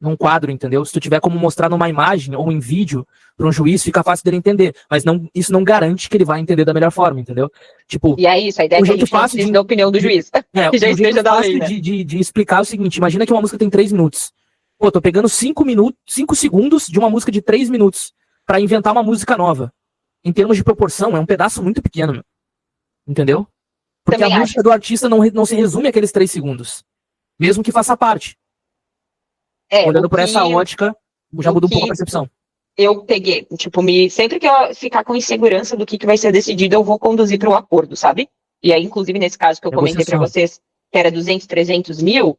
num quadro, entendeu? Se tu tiver como mostrar numa imagem ou em vídeo para um juiz, fica fácil dele entender. Mas isso não garante que ele vai entender da melhor forma, entendeu? Tipo, e é isso, a ideia é que a gente fácil da opinião do juiz. Que já esteja da lei, né? de explicar o seguinte, imagina que uma música tem 3 minutos. Pô, tô pegando 5 segundos de uma música de 3 minutos para inventar uma música nova. Em termos de proporção, é um pedaço muito pequeno, meu. Entendeu? Porque também a música do artista não se resume àqueles 3 segundos. Mesmo que faça parte. Olhando por essa ótica, já mudou um pouco a percepção. Eu peguei, tipo, sempre que eu ficar com insegurança do que vai ser decidido, eu vou conduzir para o acordo, sabe? E aí, inclusive, nesse caso que eu comentei para vocês, que era 200, 300 mil,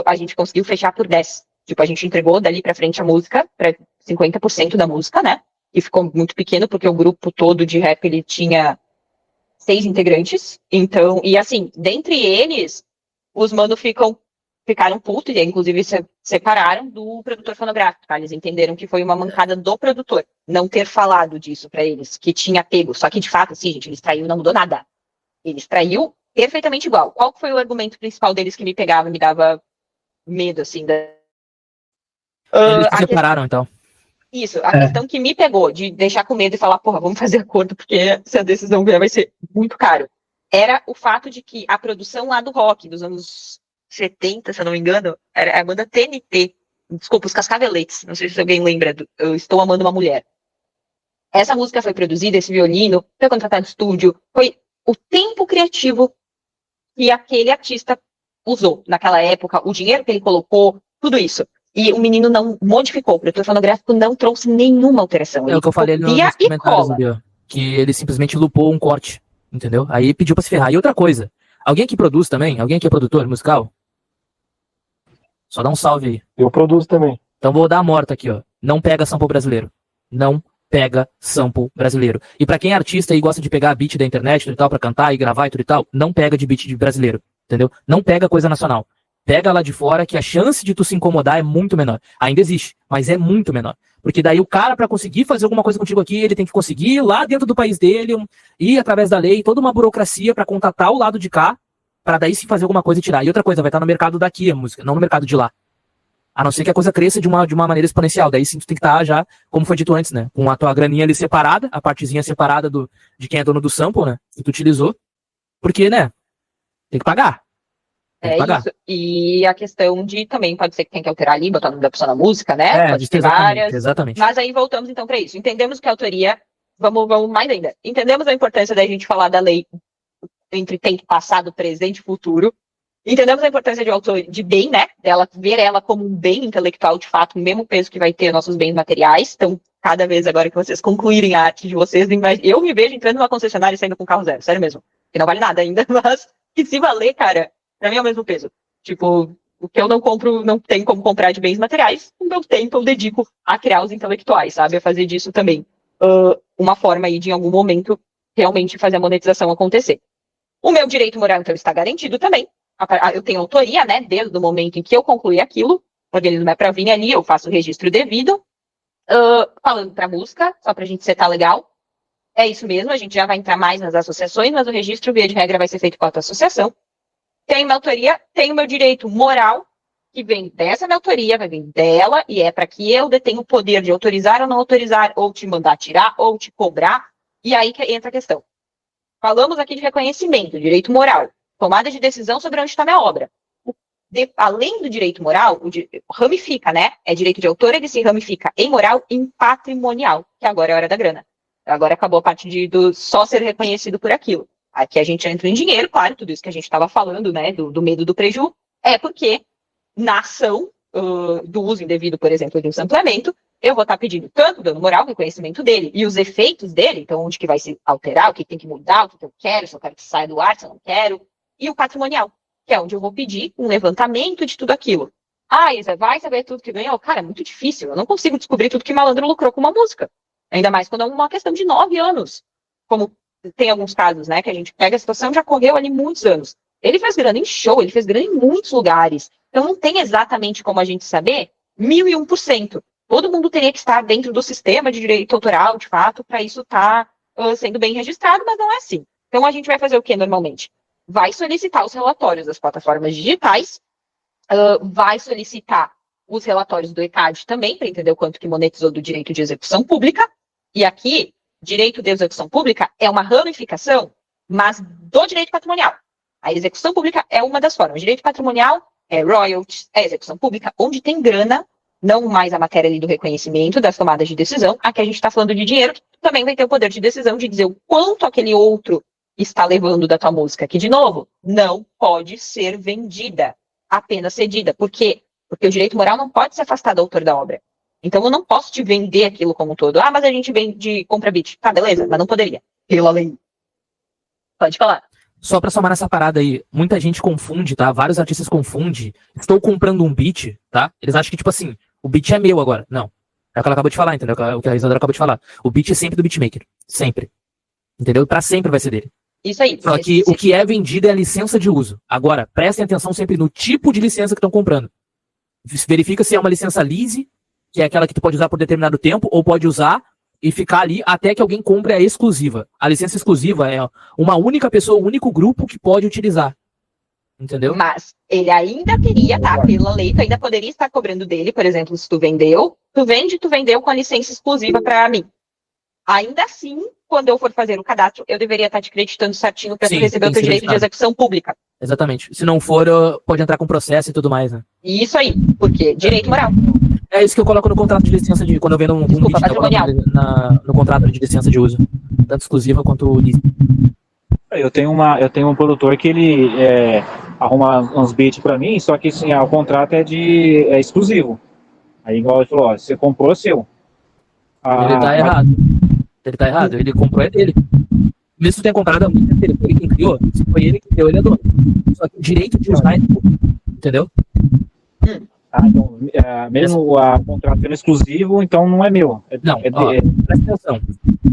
a gente conseguiu fechar por 10. Tipo, a gente entregou dali para frente a música, para 50% da música, né? E ficou muito pequeno, porque o grupo todo de rap, ele tinha 6 integrantes. Então, e assim, dentre eles, os manos ficaram putos, e inclusive se separaram do produtor fonográfico, tá? Eles entenderam que foi uma mancada do produtor não ter falado disso pra eles, que tinha pego. Só que, de fato, assim, gente, eles traiu, não mudou nada. Eles traiu perfeitamente igual. Qual foi o argumento principal deles que me pegava, me dava medo, assim, Eles se separaram, então. Isso, a questão que me pegou, de deixar com medo e falar, porra, vamos fazer acordo, porque se a decisão vier vai ser muito caro, era o fato de que a produção lá do rock, dos anos 70, se eu não me engano, era a banda TNT, desculpa, os Cascaveletes, não sei se alguém lembra do Eu Estou Amando uma Mulher. Essa música foi produzida, esse violino, foi contratado no estúdio, foi o tempo criativo que aquele artista usou naquela época, o dinheiro que ele colocou, tudo isso. E o menino não modificou, o produtor fonográfico não trouxe nenhuma alteração. É o que eu falei ali nos copia e comentários, cola. ali, ó, que ele simplesmente lupou um corte, entendeu? Aí pediu pra se ferrar. E outra coisa, alguém que produz também? Alguém que é produtor musical? Só dá um salve aí. Eu produzo também. Então vou dar a morta aqui, ó. Não pega sample brasileiro. Não pega sample brasileiro. E pra quem é artista e gosta de pegar beat da internet tudo e tal, pra cantar e gravar e tudo e tal, não pega de beat de brasileiro, entendeu? Não pega coisa nacional. Pega lá de fora, que a chance de tu se incomodar é muito menor. Ainda existe, mas é muito menor. Porque daí o cara, pra conseguir fazer alguma coisa contigo aqui, ele tem que conseguir lá dentro do país dele, ir através da lei, toda uma burocracia pra contatar o lado de cá, pra daí se fazer alguma coisa e tirar. E outra coisa, vai estar no mercado daqui a música, não no mercado de lá. A não ser que a coisa cresça de uma maneira exponencial. Daí sim tu tem que estar já, como foi dito antes, né? Com a tua graninha ali separada, a partezinha separada de quem é dono do sample, né? Que tu utilizou. Porque, né? Tem que pagar. É isso. E a questão de também pode ser que tenha que alterar ali, botar o nome da pessoa na música, né? Pode ter várias. Exatamente. Mas aí voltamos então para isso. Entendemos que a autoria, vamos mais ainda. Entendemos a importância da gente falar da lei entre tempo passado, presente e futuro. Entendemos a importância de autor de bem, né? Dela ver ela como um bem intelectual, de fato, o mesmo peso que vai ter nossos bens materiais. Então, cada vez agora que vocês concluírem a arte de vocês, eu me vejo entrando numa concessionária e saindo com carro zero, sério mesmo. Que não vale nada ainda, mas que se valer, cara, pra mim é o mesmo peso. Tipo, o que eu não compro, não tem como comprar de bens materiais, o meu tempo eu dedico a criar os intelectuais, sabe? A fazer disso também uma forma aí de, em algum momento, realmente fazer a monetização acontecer. O meu direito moral, então, está garantido também. Eu tenho autoria, né, desde o momento em que eu concluí aquilo, o organismo é para vir ali, eu faço o registro devido. Falando para música, só para a gente setar legal, é isso mesmo, a gente já vai entrar mais nas associações, mas o registro, via de regra, vai ser feito com a tua associação. Tenho minha autoria, tenho meu direito moral, que vem dessa minha autoria, vai vir dela, e é para que eu detenha o poder de autorizar ou não autorizar, ou te mandar tirar, ou te cobrar, e aí que entra a questão. Falamos aqui de reconhecimento, direito moral. Tomada de decisão sobre onde está minha obra. Além do direito moral, ramifica, né? É direito de autor, ele se ramifica em moral e em patrimonial, que agora é a hora da grana. Agora acabou a parte do só ser reconhecido por aquilo. Aqui a gente entra em dinheiro, claro, tudo isso que a gente estava falando, né? Do medo do preju, é porque na ação do uso indevido, por exemplo, de um sampleamento, eu vou estar pedindo tanto dano moral, reconhecimento dele, e os efeitos dele, então onde que vai se alterar, o que tem que mudar, o que eu quero, se eu quero que saia do ar, se eu não quero, e o patrimonial, que é onde eu vou pedir um levantamento de tudo aquilo. Isa, vai saber tudo que ganhou? Cara, é muito difícil. Eu não consigo descobrir tudo que malandro lucrou com uma música. Ainda mais quando é uma questão de 9 anos. Como tem alguns casos, né, que a gente pega a situação, já correu ali muitos anos. Ele fez grana em show, ele fez grana em muitos lugares. Então não tem exatamente como a gente saber 1001%. Todo mundo teria que estar dentro do sistema de direito autoral, de fato, para isso estar sendo bem registrado, mas não é assim. Então a gente vai fazer o que normalmente? Vai solicitar os relatórios das plataformas digitais, vai solicitar os relatórios do ECAD também, para entender o quanto que monetizou do direito de execução pública. E aqui, direito de execução pública é uma ramificação, mas do direito patrimonial. A execução pública é uma das formas. Direito patrimonial é royalties, é execução pública, onde tem grana, não mais a matéria ali do reconhecimento, das tomadas de decisão. Aqui a gente está falando de dinheiro, que também vai ter o poder de decisão de dizer o quanto aquele outro está levando da tua música, que, de novo, não pode ser vendida, apenas cedida. Por quê? Porque o direito moral não pode se afastar do autor da obra. Então, eu não posso te vender aquilo como um todo. Mas a gente vende, compra beat. Tá, beleza, mas não poderia. Pela lei. Pode falar. Só pra somar nessa parada aí, muita gente confunde, tá? Vários artistas confundem. Estou comprando um beat, tá? Eles acham que, tipo assim, o beat é meu agora. Não. É o que ela acabou de falar, entendeu? O que a Isadora acabou de falar. O beat é sempre do beatmaker. Sempre. Entendeu? Pra sempre vai ser dele. Isso aí. Só que o que é vendido é a licença de uso. Agora, prestem atenção sempre no tipo de licença que estão comprando. Verifica se é uma licença lease, que é aquela que tu pode usar por determinado tempo, ou pode usar e ficar ali até que alguém compre a exclusiva. A licença exclusiva é uma única pessoa, um único grupo que pode utilizar. Entendeu? Mas ele ainda teria, tá? Pela lei, tu ainda poderia estar cobrando dele, por exemplo, se tu vendeu, tu vendeu com a licença exclusiva para mim. Ainda assim, quando eu for fazer o cadastro, eu deveria estar te acreditando certinho para tu receber o teu direito de execução pública. Exatamente. Se não for, pode entrar com processo e tudo mais, né? Isso aí, porque direito moral. É isso que eu coloco no contrato de licença de... Quando eu vendo um beat, eu coloco no contrato de licença de uso. Tanto exclusiva quanto lease. Eu tenho um produtor que ele arruma uns beats pra mim, só que assim, o contrato é exclusivo. Aí igual ele falou, ó, você comprou é seu. Ele tá errado. Ele tá errado, ele comprou é dele. Mesmo que tenha comprado a música dele, foi ele quem criou, se foi ele que criou, ele é dono. Só que o direito de usar é dele, entendeu? Então, mesmo o contrato sendo exclusivo, então não é meu. Não, presta atenção.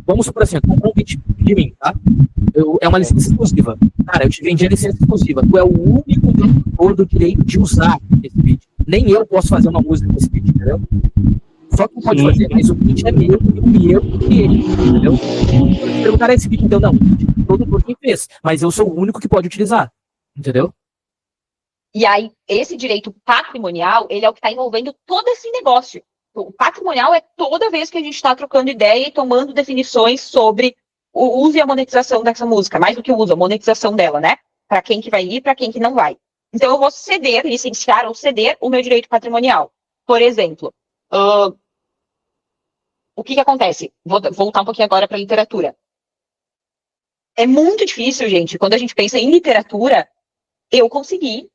Vamos supor assim, tu comprou um beat de mim, tá? É uma licença exclusiva. Cara, eu te vendi a licença exclusiva. Tu é o único detentor do direito de usar esse beat. Nem eu posso fazer uma música com esse beat, entendeu? Só que tu pode fazer, mas o beat é meu e o meu que ele, entendeu? Quando te perguntar esse beat, então não, o produtor quem fez, mas eu sou o único que pode utilizar, entendeu? E aí, esse direito patrimonial, ele é o que está envolvendo todo esse negócio. O patrimonial é toda vez que a gente está trocando ideia e tomando definições sobre o uso e a monetização dessa música. Mais do que o uso, a monetização dela, né? Para quem que vai ir, para quem que não vai. Então, eu vou ceder, licenciar ou ceder o meu direito patrimonial. Por exemplo, o que acontece? Vou voltar um pouquinho agora para a literatura. É muito difícil, gente, quando a gente pensa em literatura, eu consegui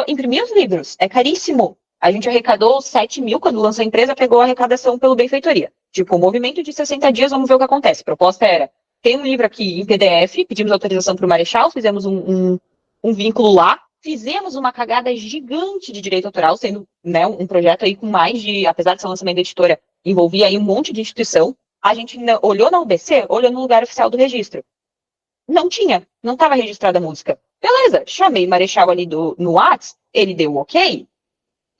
imprimir os livros. É caríssimo. A gente arrecadou 7 mil quando lançou a empresa, pegou a arrecadação pelo Benfeitoria. Tipo, o movimento de 60 dias, vamos ver o que acontece. A proposta era, tem um livro aqui em PDF, pedimos autorização para o Marechal, fizemos um vínculo lá, fizemos uma cagada gigante de direito autoral, sendo, né, um projeto aí com mais de, apesar de ser um lançamento da editora, envolvia aí um monte de instituição. A gente olhou na UBC, olhou no lugar oficial do registro. Não tinha, não estava registrada a música. Beleza, chamei o Marechal ali no WhatsApp, ele deu o ok.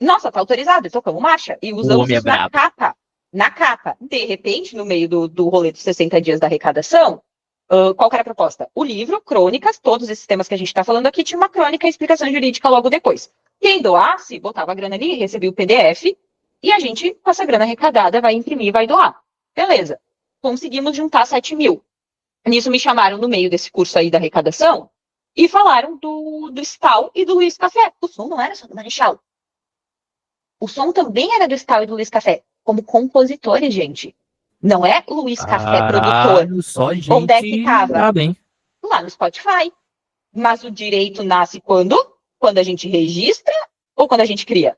Nossa, tá autorizado, tocamos marcha. E usamos isso na capa. Na capa. De repente, no meio do rolê dos 60 dias da arrecadação, qual que era a proposta? O livro, crônicas, todos esses temas que a gente está falando aqui, tinha uma crônica e explicação jurídica logo depois. Quem doasse, botava a grana ali, recebia o PDF, e a gente, com essa grana arrecadada, vai imprimir e vai doar. Beleza. Conseguimos juntar 7 mil. Nisso me chamaram no meio desse curso aí da arrecadação, e falaram do Stal e do Luiz Café. O som não era só do Marechal. O som também era do Stal e do Luiz Café, como compositores, gente. Não é Luiz Café produtor. Só gente... Onde é que tava? Bem. Lá no Spotify. Mas o direito nasce quando? Quando a gente registra ou quando a gente cria?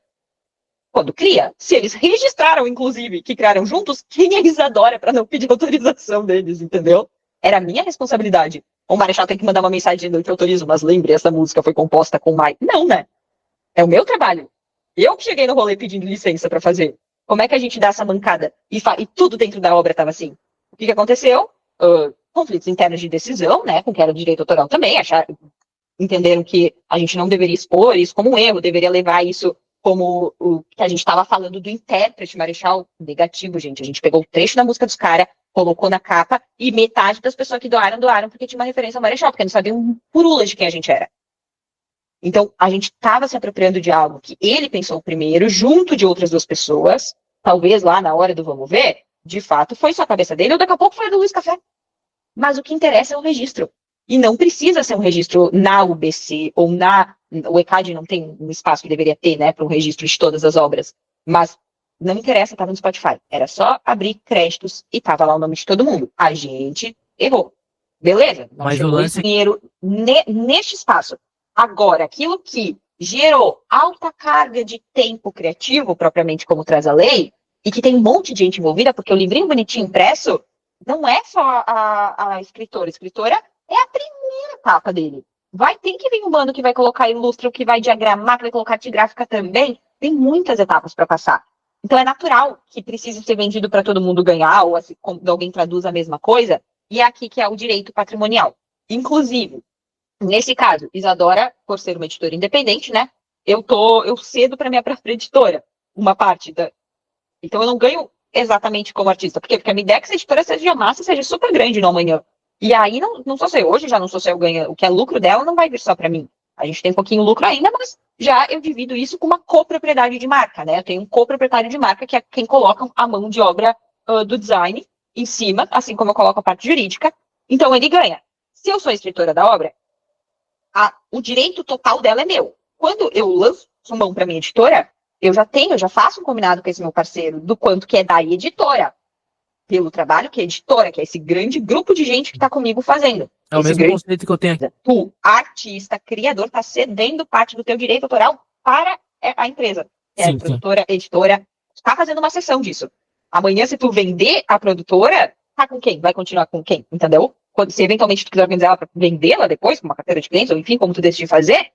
Quando cria. Se eles registraram, inclusive, que criaram juntos, quem é Isadora para não pedir autorização deles, entendeu? Era minha responsabilidade. O Marechal tem que mandar uma mensagem dizendo que eu autorizo, mas lembre, essa música foi composta com Mai. Não, né? É o meu trabalho. Eu que cheguei no rolê pedindo licença para fazer. Como é que a gente dá essa mancada? E tudo dentro da obra estava assim. O que aconteceu? Conflitos internos de decisão, né? Com que era do direito autoral também. Entenderam que a gente não deveria expor isso como um erro, deveria levar isso como o que a gente estava falando do intérprete Marechal. Negativo, gente. A gente pegou o trecho da música dos caras, colocou na capa, e metade das pessoas que doaram porque tinha uma referência ao Marechal, porque não sabiam purula de quem a gente era. Então, a gente estava se apropriando de algo que ele pensou primeiro, junto de outras duas pessoas, talvez lá na hora do vamos ver, de fato, foi só a cabeça dele, ou daqui a pouco foi a do Luiz Café. Mas o que interessa é o registro. E não precisa ser um registro na UBC, ou o ECAD não tem um espaço que deveria ter, né, para um registro de todas as obras. Mas não interessa, estava no Spotify. Era só abrir créditos e estava lá o nome de todo mundo. A gente errou. Beleza? Não Mas chegou o lance... dinheiro neste espaço. Agora, aquilo que gerou alta carga de tempo criativo, propriamente como traz a lei, e que tem um monte de gente envolvida, porque o livrinho bonitinho impresso não é só a escritora. A escritora é a primeira etapa dele. Tem que vir um mano que vai colocar ilustre, que vai diagramar, que vai colocar arte gráfica também. Tem muitas etapas para passar. Então é natural que precise ser vendido para todo mundo ganhar, ou assim, quando alguém traduz a mesma coisa, e é aqui que é o direito patrimonial. Inclusive, nesse caso, Isadora, por ser uma editora independente, né? Eu cedo para minha própria editora uma parte da. Então eu não ganho exatamente como artista. Por quê? Porque a minha ideia é que essa editora seja massa, seja super grande no amanhã. E aí não sou eu. Hoje já não sou eu ganho. O que é lucro dela não vai vir só para mim. A gente tem um pouquinho de lucro ainda, mas já eu divido isso com uma copropriedade de marca, né? Eu tenho um coproprietário de marca, que é quem coloca a mão de obra do design em cima, assim como eu coloco a parte jurídica. Então ele ganha. Se eu sou a escritora da obra, o direito total dela é meu. Quando eu lanço mão para minha editora, eu já faço um combinado com esse meu parceiro do quanto que é da editora. pelo trabalho que a editora, que é esse grande grupo de gente que está comigo fazendo. É o Esse mesmo grande... conceito que eu tenho aqui. Tu, artista, criador, está cedendo parte do teu direito autoral para a empresa. Sim, Produtora, editora, está fazendo uma sessão disso. Amanhã, se tu vender a produtora, tá com quem? Vai continuar com quem? Entendeu? Quando, se eventualmente tu quiser organizar ela para vendê-la depois, com uma carteira de clientes, ou enfim, como tu decidir fazer,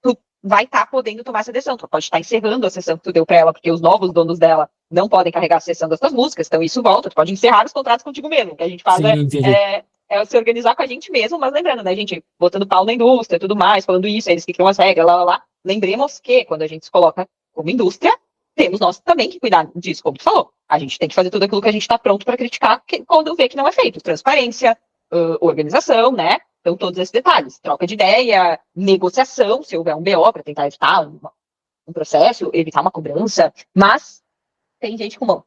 tu vai estar podendo tomar essa decisão. Tu pode estar encerrando a sessão que tu deu para ela, porque os novos donos dela não podem carregar a sessão das tuas músicas, então isso volta. Tu pode encerrar os contratos contigo mesmo. O que a gente faz é se organizar com a gente mesmo, mas lembrando, né, gente, botando pau na indústria e tudo mais, falando isso, eles que criam as regras, lá. Lembremos que, quando a gente se coloca como indústria, temos nós também que cuidar disso, como tu falou. A gente tem que fazer tudo aquilo que a gente está pronto para criticar quando vê que não é feito. Transparência, organização, né? Então, todos esses detalhes. Troca de ideia, negociação, se houver um BO, para tentar evitar um processo, evitar uma cobrança. Mas tem gente com mão.